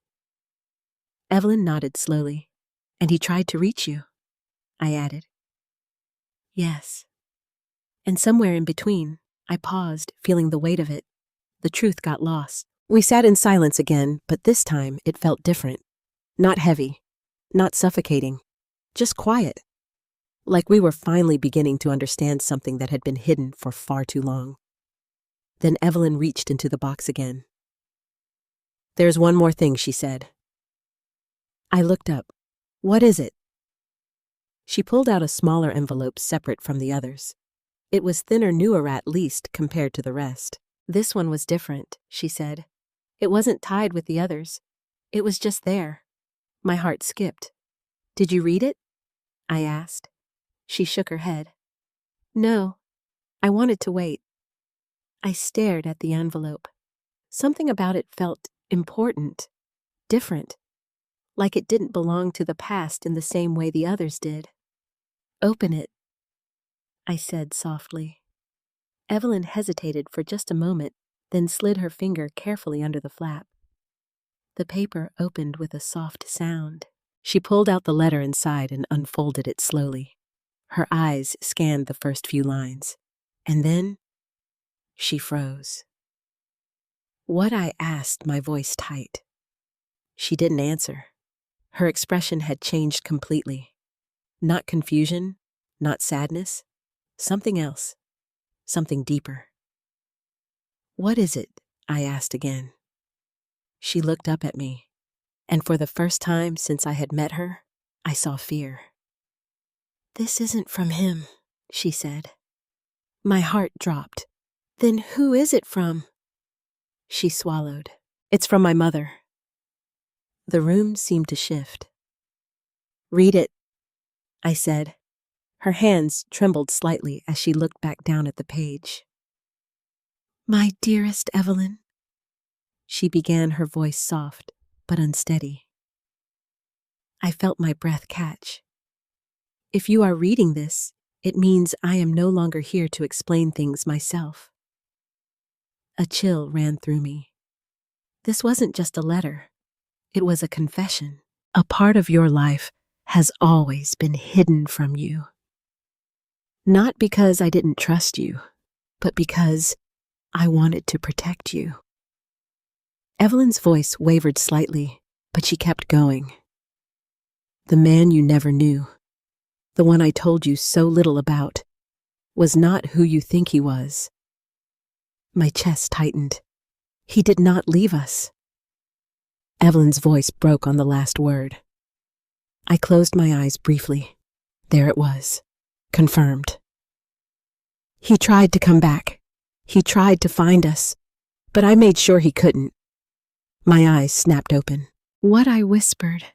Evelyn nodded slowly. And he tried to reach you, I added. Yes. And somewhere in between, I paused, feeling the weight of it. The truth got lost. We sat in silence again, but this time it felt different. Not heavy, not suffocating, just quiet. Like we were finally beginning to understand something that had been hidden for far too long. Then Evelyn reached into the box again. There's one more thing, she said. I looked up. What is it? She pulled out a smaller envelope separate from the others. It was thinner, newer at least compared to the rest. This one was different, she said. It wasn't tied with the others. It was just there. My heart skipped. Did you read it? I asked. She shook her head. No, I wanted to wait. I stared at the envelope. Something about it felt important, different, like it didn't belong to the past in the same way the others did. Open it, I said softly. Evelyn hesitated for just a moment, then slid her finger carefully under the flap. The paper opened with a soft sound. She pulled out the letter inside and unfolded it slowly. Her eyes scanned the first few lines, and then she froze. What I asked, my voice tight. She didn't answer. Her expression had changed completely. Not confusion, not sadness, something else, something deeper. What is it? I asked again. She looked up at me, and for the first time since I had met her, I saw fear. This isn't from him, she said. My heart dropped. Then who is it from? She swallowed. It's from my mother. The room seemed to shift. Read it, I said. Her hands trembled slightly as she looked back down at the page. My dearest Evelyn, she began, her voice soft but unsteady. I felt my breath catch. If you are reading this, it means I am no longer here to explain things myself. A chill ran through me. This wasn't just a letter. It was a confession. A part of your life has always been hidden from you. Not because I didn't trust you, but because I wanted to protect you. Evelyn's voice wavered slightly, but she kept going. The man you never knew, the one I told you so little about, was not who you think he was. My chest tightened. He did not leave us. Evelyn's voice broke on the last word. I closed my eyes briefly. There it was. Confirmed. He tried to come back. He tried to find us, but I made sure he couldn't. My eyes snapped open. What I whispered.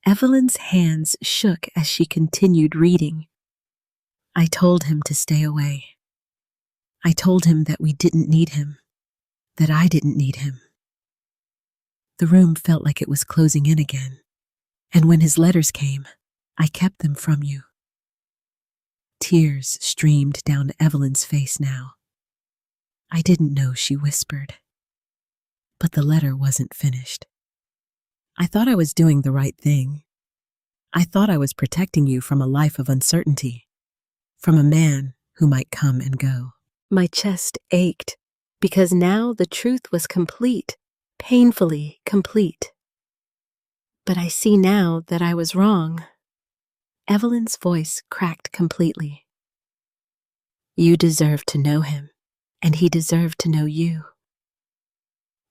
Evelyn's hands shook as she continued reading. I told him to stay away. I told him that we didn't need him, that I didn't need him. The room felt like it was closing in again, and when his letters came, I kept them from you. Tears streamed down Evelyn's face now. I didn't know, she whispered. But the letter wasn't finished. I thought I was doing the right thing. I thought I was protecting you from a life of uncertainty, from a man who might come and go. My chest ached, because now the truth was complete, painfully complete. But I see now that I was wrong. Evelyn's voice cracked completely. You deserved to know him, and he deserved to know you.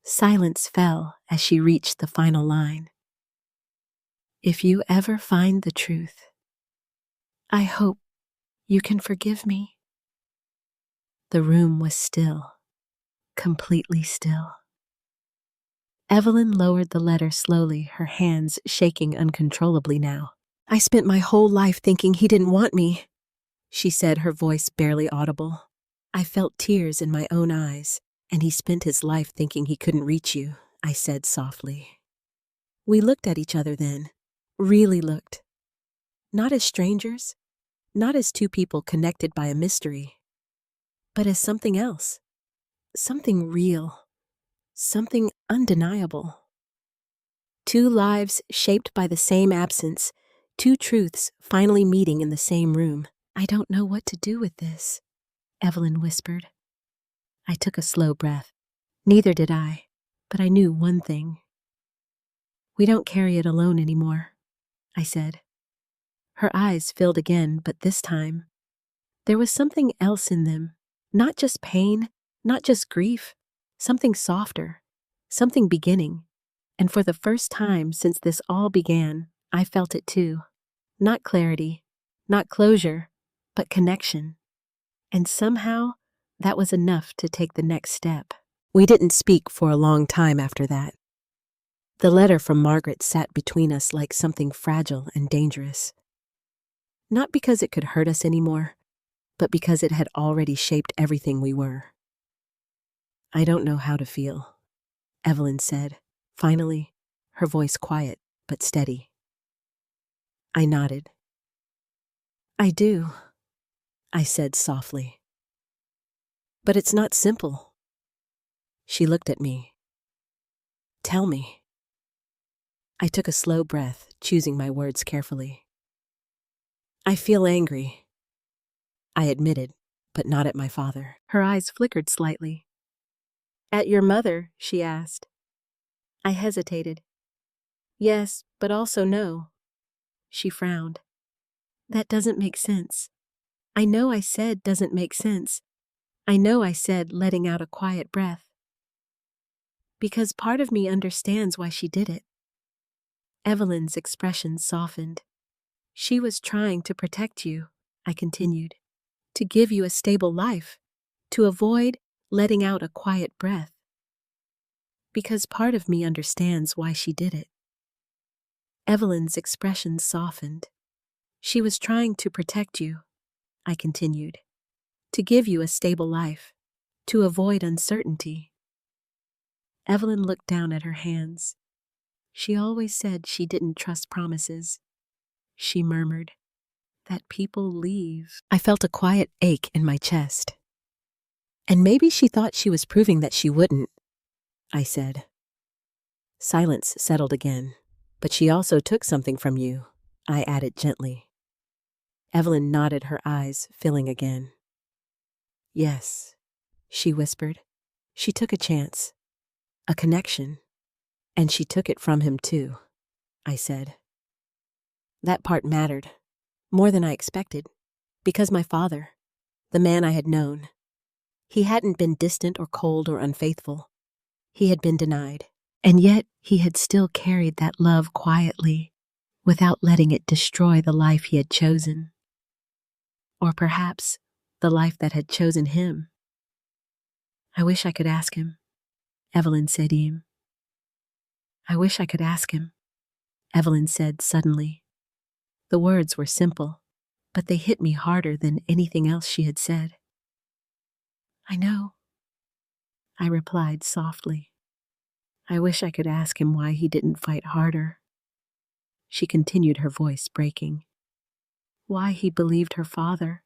Silence fell as she reached the final line. If you ever find the truth, I hope you can forgive me. The room was still, completely still. Evelyn lowered the letter slowly, her hands shaking uncontrollably now. I spent my whole life thinking he didn't want me, she said, her voice barely audible. I felt tears in my own eyes, and he spent his life thinking he couldn't reach you, I said softly. We looked at each other then, really looked. Not as strangers, not as two people connected by a mystery, but as something else, something real, something undeniable. Two lives shaped by the same absence, two truths finally meeting in the same room. I don't know what to do with this, Evelyn whispered. I took a slow breath. Neither did I, but I knew one thing. We don't carry it alone anymore, I said. Her eyes filled again, but this time, there was something else in them. Not just pain, not just grief, something softer, something beginning. And for the first time since this all began, I felt it too. Not clarity, not closure, but connection. And somehow, that was enough to take the next step. We didn't speak for a long time after that. The letter from Margaret sat between us like something fragile and dangerous. Not because it could hurt us anymore, but because it had already shaped everything we were. I don't know how to feel, Evelyn said, finally, her voice quiet but steady. I nodded. I do, I said softly. But it's not simple. She looked at me. Tell me. I took a slow breath, choosing my words carefully. I feel angry, I admitted, but not at my father. Her eyes flickered slightly. At your mother, she asked. I hesitated. Yes, but also no. She frowned. That doesn't make sense. I know I said doesn't make sense. I know I said, letting out a quiet breath. Because part of me understands why she did it. Evelyn's expression softened. She was trying to protect you, I continued, to give you a stable life, to avoid letting out a quiet breath. Because part of me understands why she did it. Evelyn's expression softened. She was trying to protect you, I continued, to give you a stable life, to avoid uncertainty. Evelyn looked down at her hands. She always said she didn't trust promises. She murmured, that people leave. I felt a quiet ache in my chest. And maybe she thought she was proving that she wouldn't, I said. Silence settled again. But she also took something from you, I added gently. Evelyn nodded, her eyes filling again. Yes, she whispered. She took a chance, a connection, and she took it from him too, I said. That part mattered, more than I expected, because my father, the man I had known, he hadn't been distant or cold or unfaithful. He had been denied, and yet he had still carried that love quietly, without letting it destroy the life he had chosen. Or perhaps the life that had chosen him. I wish I could ask him, Evelyn said. I wish I could ask him, Evelyn said suddenly. The words were simple, but they hit me harder than anything else she had said. I know, I replied softly. I wish I could ask him why he didn't fight harder. She continued, her voice breaking. Why he believed her father.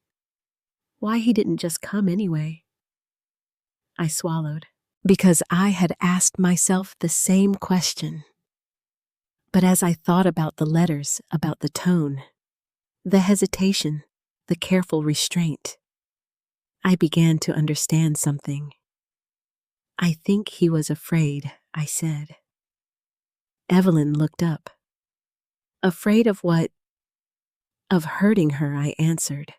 Why he didn't just come anyway. I swallowed, because I had asked myself the same question. But as I thought about the letters, about the tone, the hesitation, the careful restraint, I began to understand something. I think he was afraid, I said. Evelyn looked up. Afraid of what? Of hurting her, I answered.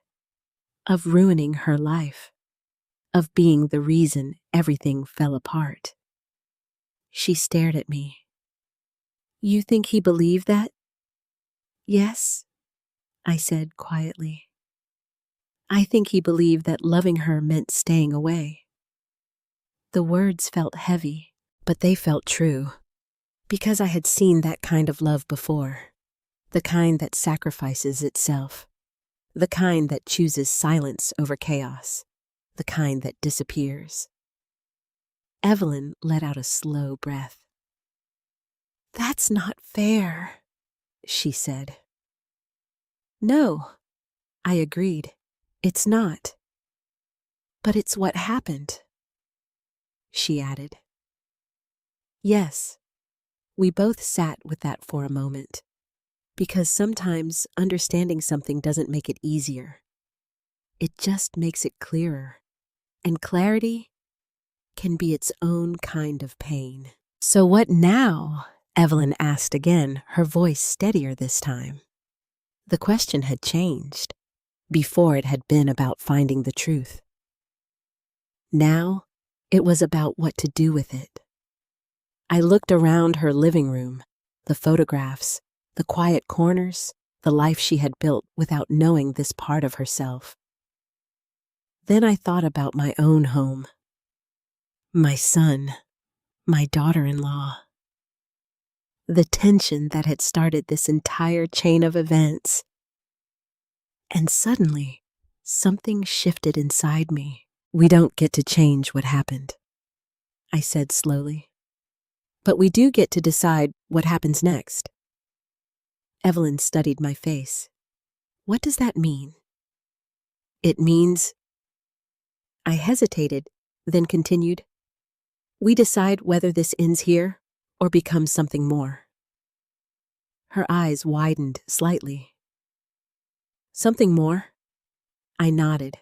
Of ruining her life. Of being the reason everything fell apart. She stared at me. You think he believed that? Yes, I said quietly. I think he believed that loving her meant staying away. The words felt heavy, but they felt true, because I had seen that kind of love before, the kind that sacrifices itself, the kind that chooses silence over chaos, the kind that disappears. Evelyn let out a slow breath. "That's not fair," she said. "No," I agreed. "It's not. But it's what happened," she added. Yes, we both sat with that for a moment, because sometimes understanding something doesn't make it easier. It just makes it clearer, and clarity can be its own kind of pain. "So what now?" Evelyn asked again, her voice steadier this time. The question had changed. Before it had been about finding the truth. Now, it was about what to do with it. I looked around her living room, the photographs, the quiet corners, the life she had built without knowing this part of herself. Then I thought about my own home, my son, my daughter-in-law. The tension that had started this entire chain of events. And suddenly, something shifted inside me. "We don't get to change what happened," I said slowly. "But we do get to decide what happens next." Evelyn studied my face. "What does that mean?" "It means—" I hesitated, then continued. "We decide whether this ends here or becomes something more." Her eyes widened slightly. "Something more?" I nodded.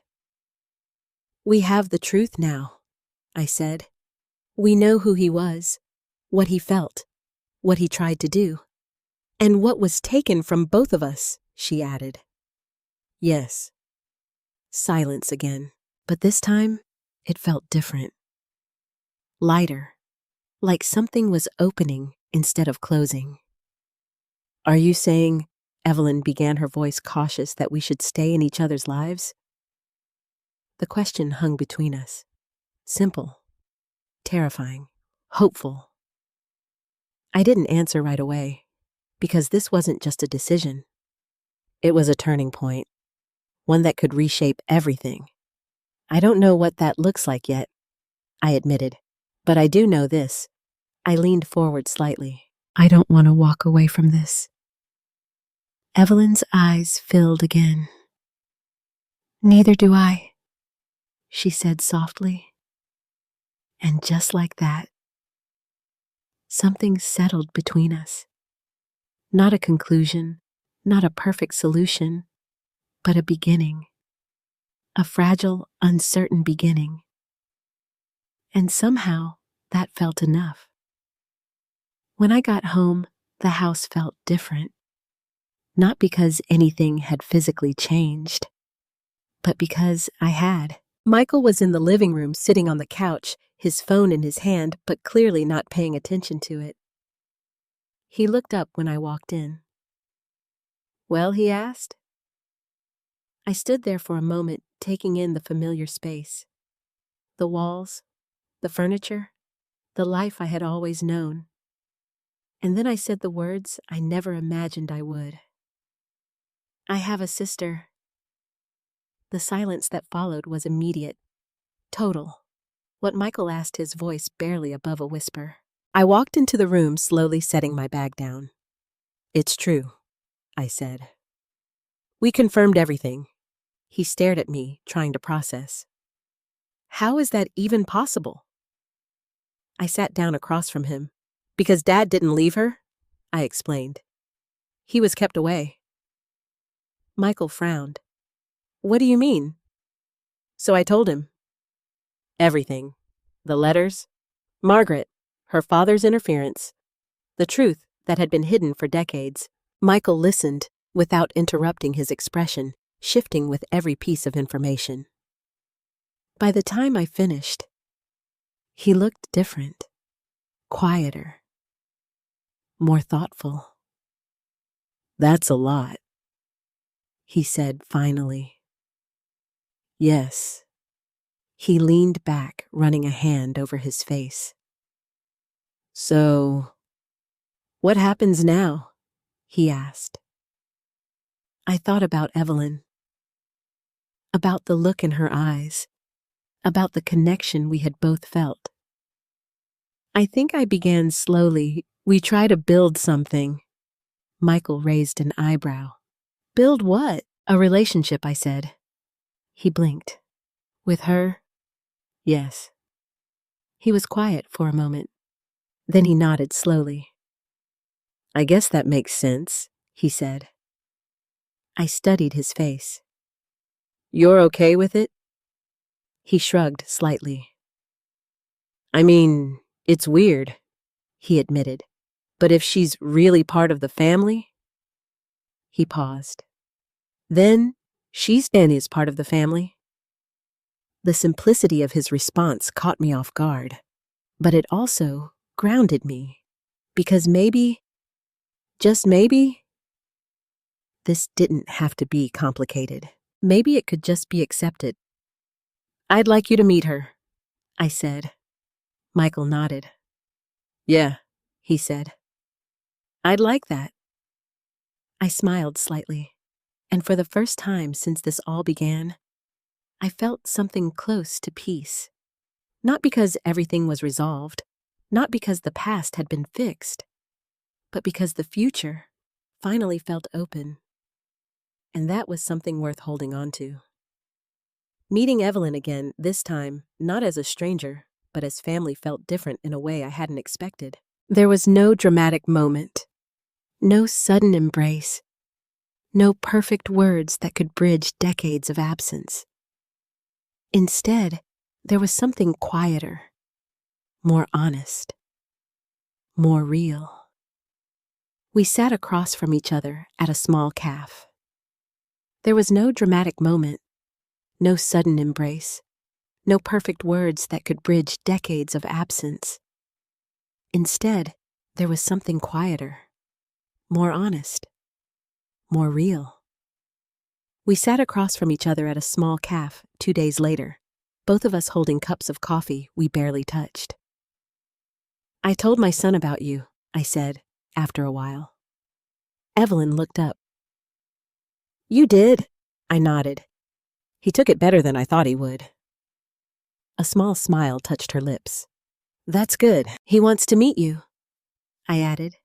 "We have the truth now," I said. "We know who he was, what he felt, what he tried to do, and what was taken from both of us," she added. "Yes." Silence again, but this time it felt different. Lighter, like something was opening instead of closing. "Are you saying," Evelyn began, her voice cautious, "that we should stay in each other's lives?" The question hung between us. Simple, terrifying, hopeful. I didn't answer right away, because this wasn't just a decision. It was a turning point, one that could reshape everything. "I don't know what that looks like yet," I admitted, "but I do know this." I leaned forward slightly. "I don't want to walk away from this." Evelyn's eyes filled again. "Neither do I," she said softly. And just like that, something settled between us. Not a conclusion, not a perfect solution, but a beginning. A fragile, uncertain beginning. And somehow, that felt enough. When I got home, the house felt different. Not because anything had physically changed, but because I had. Michael was in the living room sitting on the couch, his phone in his hand, but clearly not paying attention to it. He looked up when I walked in. "Well?" he asked. I stood there for a moment, taking in the familiar space. The walls, the furniture, the life I had always known. And then I said the words I never imagined I would. "I have a sister." The silence that followed was immediate, total. What Michael asked, his voice barely above a whisper. I walked into the room, slowly setting my bag down. "It's true," I said. "We confirmed everything." He stared at me, trying to process. "How is that even possible?" I sat down across from him. "Because Dad didn't leave her," I explained. "He was kept away." Michael frowned. "What do you mean?" So I told him. Everything. The letters, Margaret, her father's interference, the truth that had been hidden for decades. Michael listened, without interrupting his expression, shifting with every piece of information. By the time I finished, he looked different, quieter, more thoughtful. "That's a lot." he said finally. Yes. He leaned back, running a hand over his face. So, what happens now? He asked. I thought about Evelyn, about the look in her eyes, about the connection we had both felt. I think I began slowly. We try to build something. Michael raised an eyebrow. Build what? A relationship, I said. He blinked. With her? Yes. He was quiet for a moment. Then he nodded slowly. I guess that makes sense, he said. I studied his face. You're okay with it? He shrugged slightly. I mean, it's weird, he admitted. But if she's really part of the family? He paused. Then she's Danny's part of the family. The simplicity of his response caught me off guard, but it also grounded me, because maybe, just maybe, this didn't have to be complicated. Maybe it could just be accepted. I'd like you to meet her, I said. Michael nodded. Yeah, he said. I'd like that. I smiled slightly, and for the first time since this all began, I felt something close to peace. Not because everything was resolved, not because the past had been fixed, but because the future finally felt open. And that was something worth holding on to. Meeting Evelyn again, this time, not as a stranger, but as family, felt different in a way I hadn't expected. There was no dramatic moment, no sudden embrace, no perfect words that could bridge decades of absence. Instead, there was something quieter, more honest, more real. We sat across from each other at a small cafe. There was no dramatic moment, no sudden embrace, no perfect words that could bridge decades of absence. Instead, there was something quieter, more honest, more real. We sat across from each other at a small cafe 2 days later, both of us holding cups of coffee we barely touched. I told my son about you, I said, after a while. Evelyn looked up. You did, I nodded. He took it better than I thought he would. A small smile touched her lips. That's good. He wants to meet you, I added.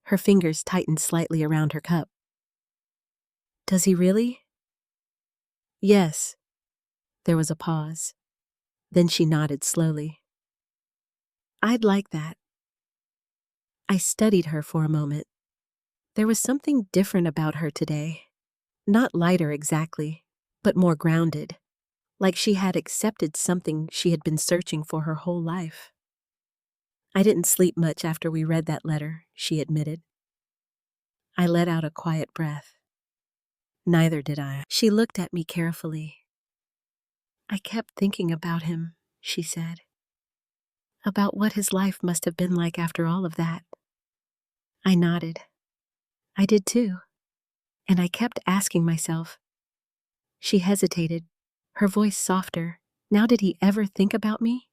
Her fingers tightened slightly around her cup. Does he really? Yes. There was a pause. Then she nodded slowly. I'd like that. I studied her for a moment. There was something different about her today. Not lighter exactly, but more grounded, like she had accepted something she had been searching for her whole life. I didn't sleep much after we read that letter, she admitted. I let out a quiet breath. Neither did I. She looked at me carefully. I kept thinking about him, she said. About what his life must have been like after all of that. I nodded. I did too. And I kept asking myself. She hesitated, her voice softer. Now did he ever think about me?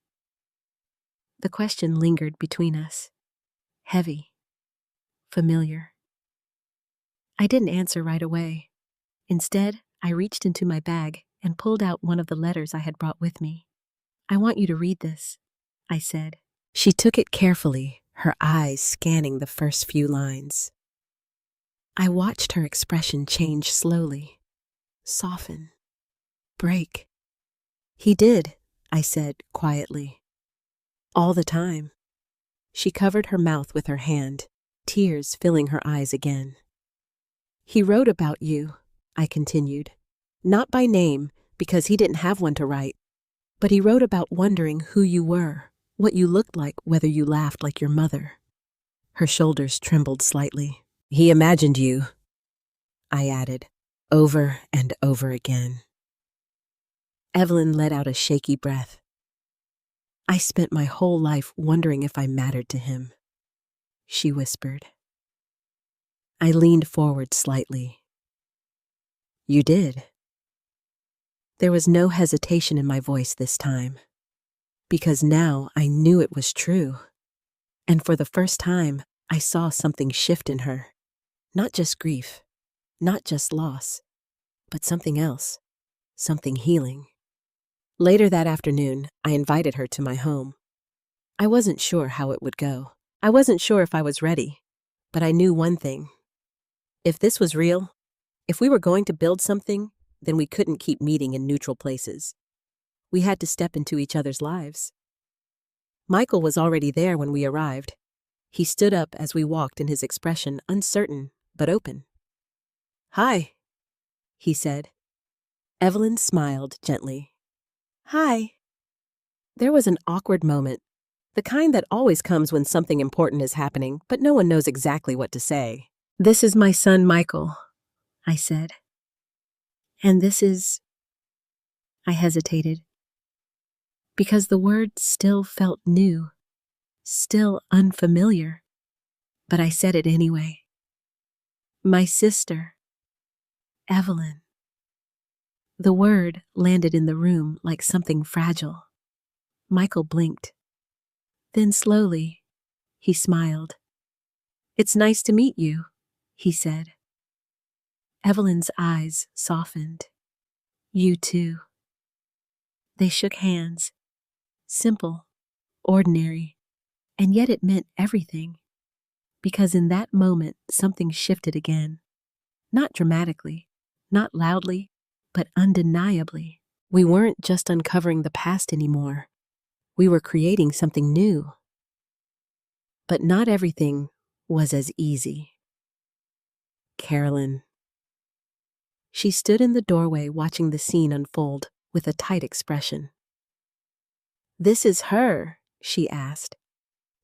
The question lingered between us. Heavy. Familiar. I didn't answer right away. Instead, I reached into my bag and pulled out one of the letters I had brought with me. I want you to read this, I said. She took it carefully, her eyes scanning the first few lines. I watched her expression change slowly, soften, break. He did, I said quietly. All the time. She covered her mouth with her hand, tears filling her eyes again. He wrote about you, I continued. Not by name, because he didn't have one to write, but he wrote about wondering who you were, what you looked like, whether you laughed like your mother. Her shoulders trembled slightly. He imagined you, I added, over and over again. Evelyn let out a shaky breath. I spent my whole life wondering if I mattered to him, she whispered. I leaned forward slightly. You did. There was no hesitation in my voice this time, because now I knew it was true. And for the first time, I saw something shift in her. Not just grief, not just loss, but something else, something healing. Later that afternoon, I invited her to my home. I wasn't sure how it would go. I wasn't sure if I was ready, but I knew one thing. If this was real, if we were going to build something, then we couldn't keep meeting in neutral places. We had to step into each other's lives. Michael was already there when we arrived. He stood up as we walked, in his expression uncertain but open. "Hi," he said. Evelyn smiled gently. "Hi." There was an awkward moment, the kind that always comes when something important is happening, but no one knows exactly what to say. "This is my son, Michael," I said. "And this is—" I hesitated, because the word still felt new, still unfamiliar, but I said it anyway. "My sister, Evelyn." The word landed in the room like something fragile. Michael blinked. Then slowly, he smiled. "It's nice to meet you," he said. Evelyn's eyes softened. "You too." They shook hands. Simple, ordinary, and yet it meant everything. Because in that moment, something shifted again. Not dramatically, not loudly, but undeniably. We weren't just uncovering the past anymore. We were creating something new. But not everything was as easy. Carolyn. She stood in the doorway watching the scene unfold with a tight expression. "This is her?" she asked.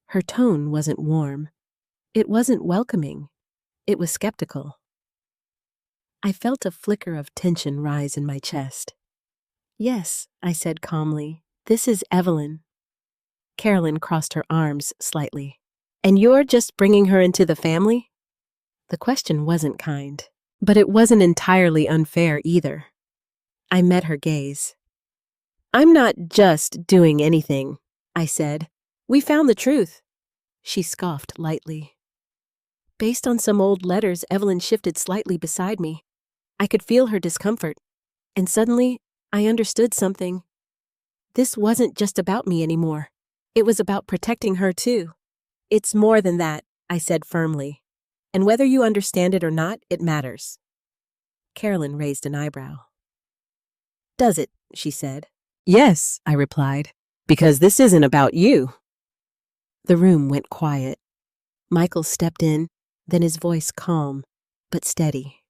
Her tone wasn't warm. It wasn't welcoming. It was skeptical. I felt a flicker of tension rise in my chest. "Yes," I said calmly. "This is Evelyn." Carolyn crossed her arms slightly. "And you're just bringing her into the family?" The question wasn't kind, but it wasn't entirely unfair either. I met her gaze. "I'm not just doing anything," I said. "We found the truth." She scoffed lightly. Based on some old letters, Evelyn shifted slightly beside me. I could feel her discomfort, and suddenly I understood something. This wasn't just about me anymore. It was about protecting her too. "It's more than that," I said firmly. "And whether you understand it or not, it matters." Carolyn raised an eyebrow. "Does it?" she said. "Yes," I replied, "because this isn't about you." The room went quiet. Michael stepped in, then his voice calm, but steady.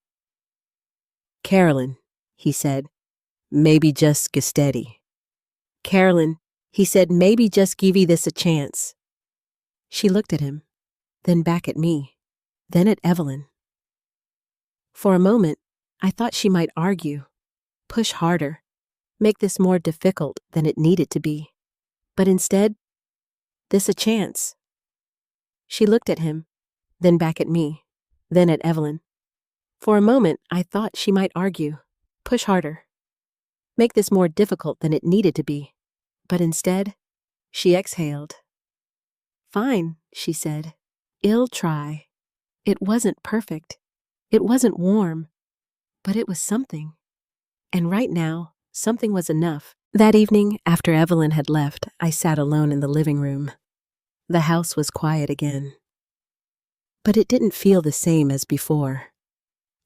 "Carolyn," he said, "maybe just get steady." "Carolyn," he said, "maybe just give this a chance." She looked at him, then back at me, then at Evelyn. For a moment, I thought she might argue, push harder, make this more difficult than it needed to be. But instead, this a chance. She looked at him, then back at me, then at Evelyn. For a moment, I thought she might argue, push harder, make this more difficult than it needed to be. But instead, she exhaled. "Fine," she said. "I'll try." It wasn't perfect. It wasn't warm. But it was something. And right now, something was enough. That evening, after Evelyn had left, I sat alone in the living room. The house was quiet again. But it didn't feel the same as before.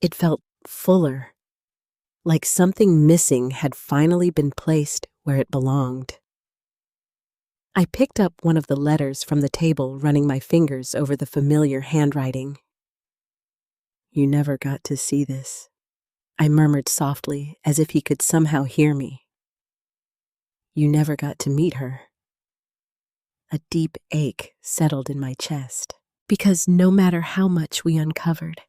It felt fuller, like something missing had finally been placed where it belonged. I picked up one of the letters from the table, running my fingers over the familiar handwriting. "You never got to see this," I murmured softly, as if he could somehow hear me. "You never got to meet her." A deep ache settled in my chest, because no matter how much we uncovered,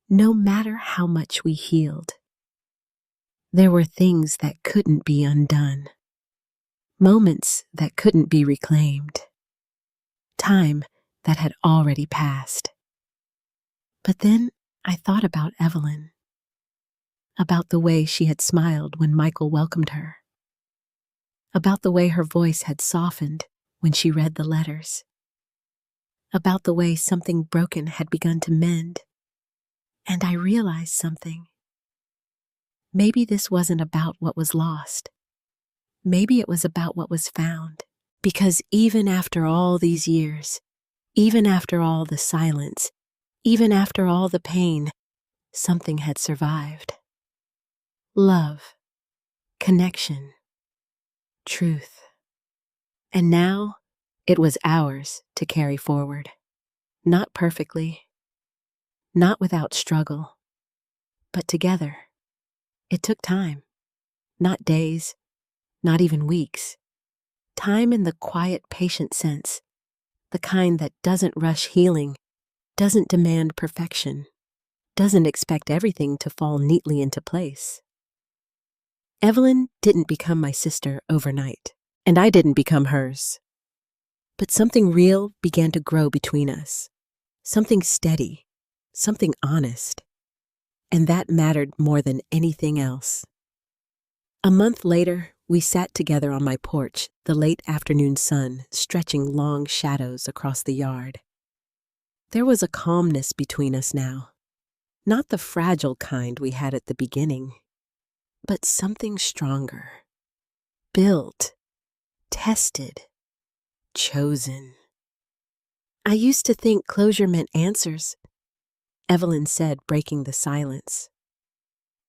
no matter how much we healed, there were things that couldn't be undone, moments that couldn't be reclaimed, time that had already passed. But then I thought about Evelyn. about the way she had smiled when Michael welcomed her, about the way her voice had softened when she read the letters, about the way something broken had begun to mend. And I realized something. Maybe this wasn't about what was lost. Maybe it was about what was found. Because even after all these years, even after all the silence, even after all the pain, something had survived. Love, connection, truth. And now it was ours to carry forward. Not perfectly, not without struggle, but together. It took time, not days, not even weeks. Time in the quiet, patient sense, the kind that doesn't rush healing, doesn't demand perfection, doesn't expect everything to fall neatly into place. Evelyn didn't become my sister overnight, and I didn't become hers. But something real began to grow between us, something steady, something honest, and that mattered more than anything else. A month later, we sat together on my porch, the late afternoon sun stretching long shadows across the yard. There was a calmness between us now, not the fragile kind we had at the beginning, but something stronger, built, tested, chosen. I used to think closure meant answers, Evelyn said, breaking the silence.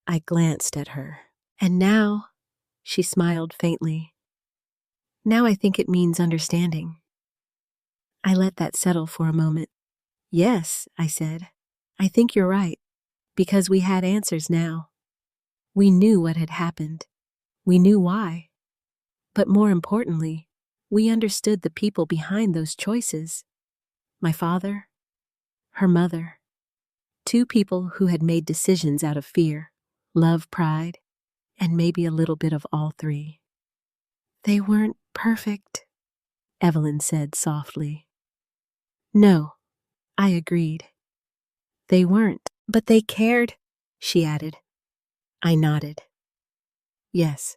I glanced at her, and now, she smiled faintly. Now I think it means understanding. I let that settle for a moment. Yes, I said, I think you're right, because we had answers now. We knew what had happened. We knew why. But more importantly, we understood the people behind those choices. My father, her mother, two people who had made decisions out of fear, love, pride, and maybe a little bit of all three. They weren't perfect, Evelyn said softly. No, I agreed. They weren't, but they cared, she added. I nodded. Yes,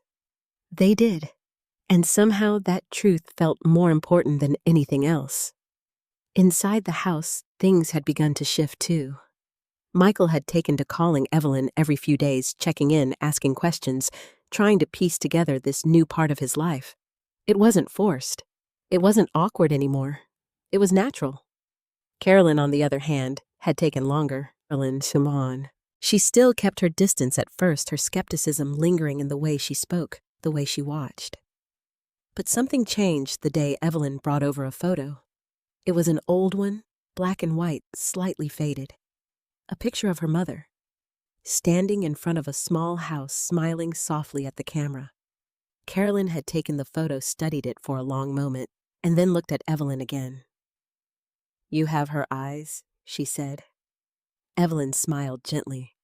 they did. And somehow that truth felt more important than anything else. Inside the house, things had begun to shift too. Michael had taken to calling Evelyn every few days, checking in, asking questions, trying to piece together this new part of his life. It wasn't forced. It wasn't awkward anymore. It was natural. Carolyn, on the other hand, had taken longer. She still kept her distance at first, her skepticism lingering in the way she spoke, the way she watched. But something changed the day Evelyn brought over a photo. It was an old one, black and white, slightly faded. A picture of her mother, standing in front of a small house, smiling softly at the camera. Carolyn had taken the photo, studied it for a long moment, and then looked at Evelyn again. You have her eyes, she said. Evelyn smiled gently.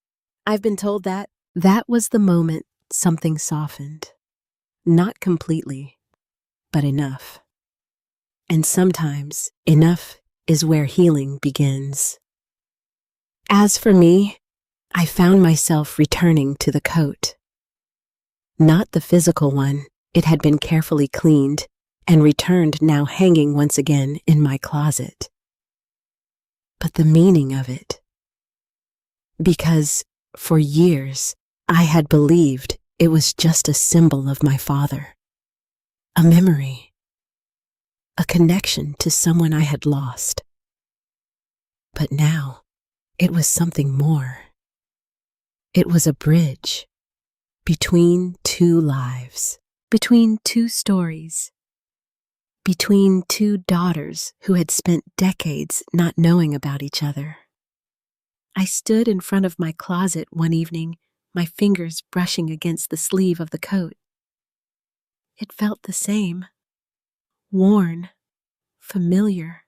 I've been told that. That was the moment something softened. Not completely, but enough. And sometimes enough is where healing begins. As for me, I found myself returning to the coat. Not the physical one. It had been carefully cleaned and returned, now hanging once again in my closet. But the meaning of it. Because for years I had believed it was just a symbol of my father. A memory. A connection to someone I had lost. But now it was something more. It was a bridge between two lives, between two stories, between two daughters who had spent decades not knowing about each other. I stood in front of my closet one evening, my fingers brushing against the sleeve of the coat. It felt the same, worn, familiar,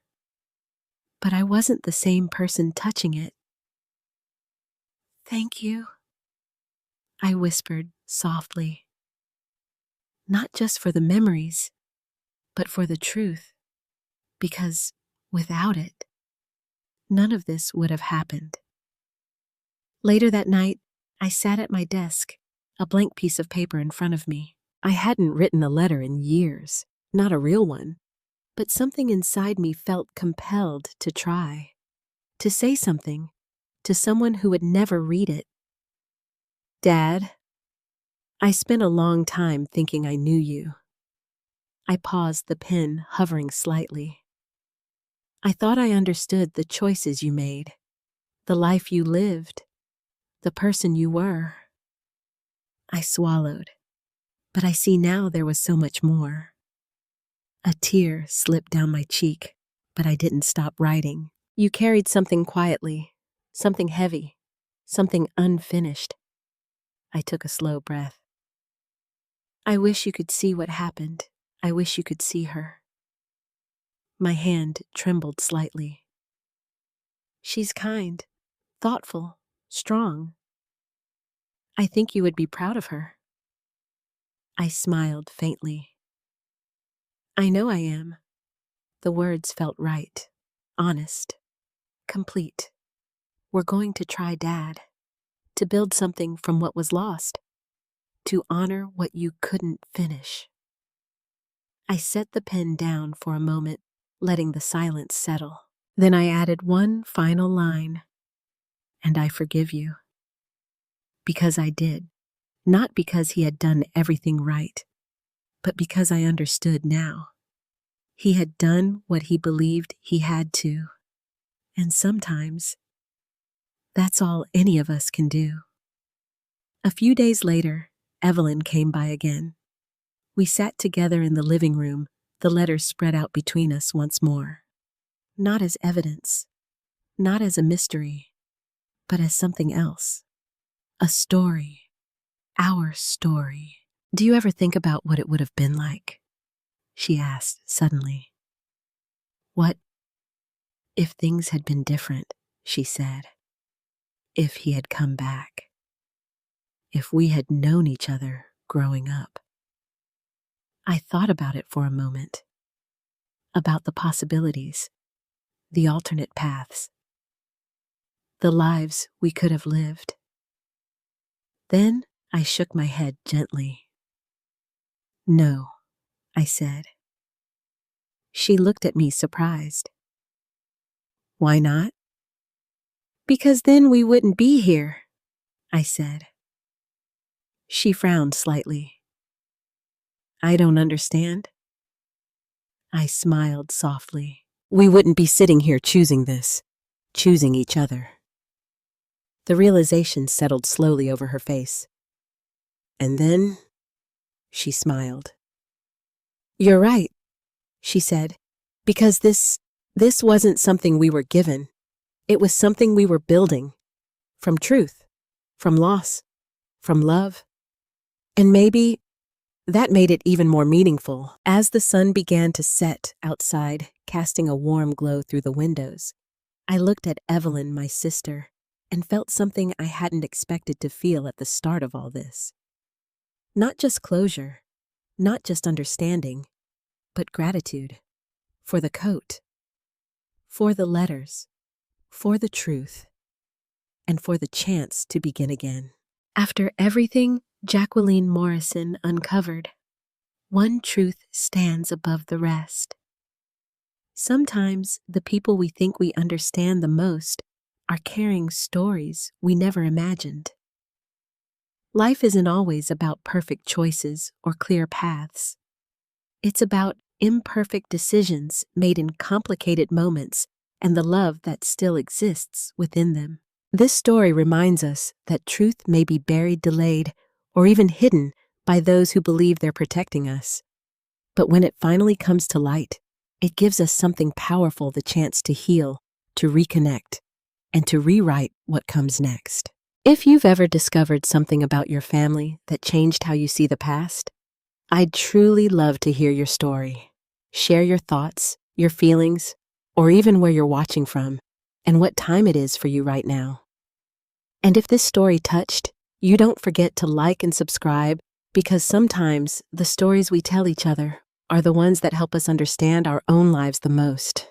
but I wasn't the same person touching it. Thank you, I whispered softly. Not just for the memories, but for the truth, because without it, none of this would have happened. Later that night, I sat at my desk, a blank piece of paper in front of me. I hadn't written a letter in years, not a real one, but something inside me felt compelled to try, to say something to someone who would never read it. Dad, I spent a long time thinking I knew you. I paused, the pen hovering slightly. I thought I understood the choices you made, the life you lived, the person you were. I swallowed, but I see now there was so much more. A tear slipped down my cheek, but I didn't stop writing. You carried something quietly, something heavy, something unfinished. I took a slow breath. I wish you could see what happened. I wish you could see her. My hand trembled slightly. She's kind, thoughtful, strong. I think you would be proud of her. I smiled faintly. I know I am. The words felt right, honest, complete. We're going to try, Dad, to build something from what was lost, to honor what you couldn't finish. I set the pen down for a moment, letting the silence settle. Then I added one final line, and I forgive you. Because I did, not because he had done everything right, but because I understood now. He had done what he believed he had to, and sometimes that's all any of us can do. A few days later, Evelyn came by again. We sat together in the living room, the letters spread out between us once more. Not as evidence, not as a mystery, but as something else. A story. Our story. Do you ever think about what it would have been like? She asked suddenly. What if things had been different, she said. If he had come back. If we had known each other growing up. I thought about it for a moment. About the possibilities, the alternate paths, the lives we could have lived. Then I shook my head gently. No, I said. She looked at me surprised. Why not? Because then we wouldn't be here, I said. She frowned slightly. I don't understand. I smiled softly. We wouldn't be sitting here choosing this, choosing each other. The realization settled slowly over her face. And then, she smiled. You're right, she said, because this wasn't something we were given. It was something we were building. From truth, from loss, from love. And maybe that made it even more meaningful. As the sun began to set outside, casting a warm glow through the windows, I looked at Evelyn, my sister, and felt something I hadn't expected to feel at the start of all this. Not just closure, not just understanding, but gratitude. For the coat, for the letters, for the truth, and for the chance to begin again. After everything Jacqueline Morrison uncovered, one truth stands above the rest. Sometimes the people we think we understand the most are carrying stories we never imagined. Life isn't always about perfect choices or clear paths. It's about imperfect decisions made in complicated moments and the love that still exists within them. This story reminds us that truth may be buried, delayed, or even hidden by those who believe they're protecting us. But when it finally comes to light, it gives us something powerful, the chance to heal, to reconnect, and to rewrite what comes next. If you've ever discovered something about your family that changed how you see the past, I'd truly love to hear your story. Share your thoughts, your feelings, or even where you're watching from, and what time it is for you right now. And if this story touched, you don't forget to like and subscribe, because sometimes the stories we tell each other are the ones that help us understand our own lives the most.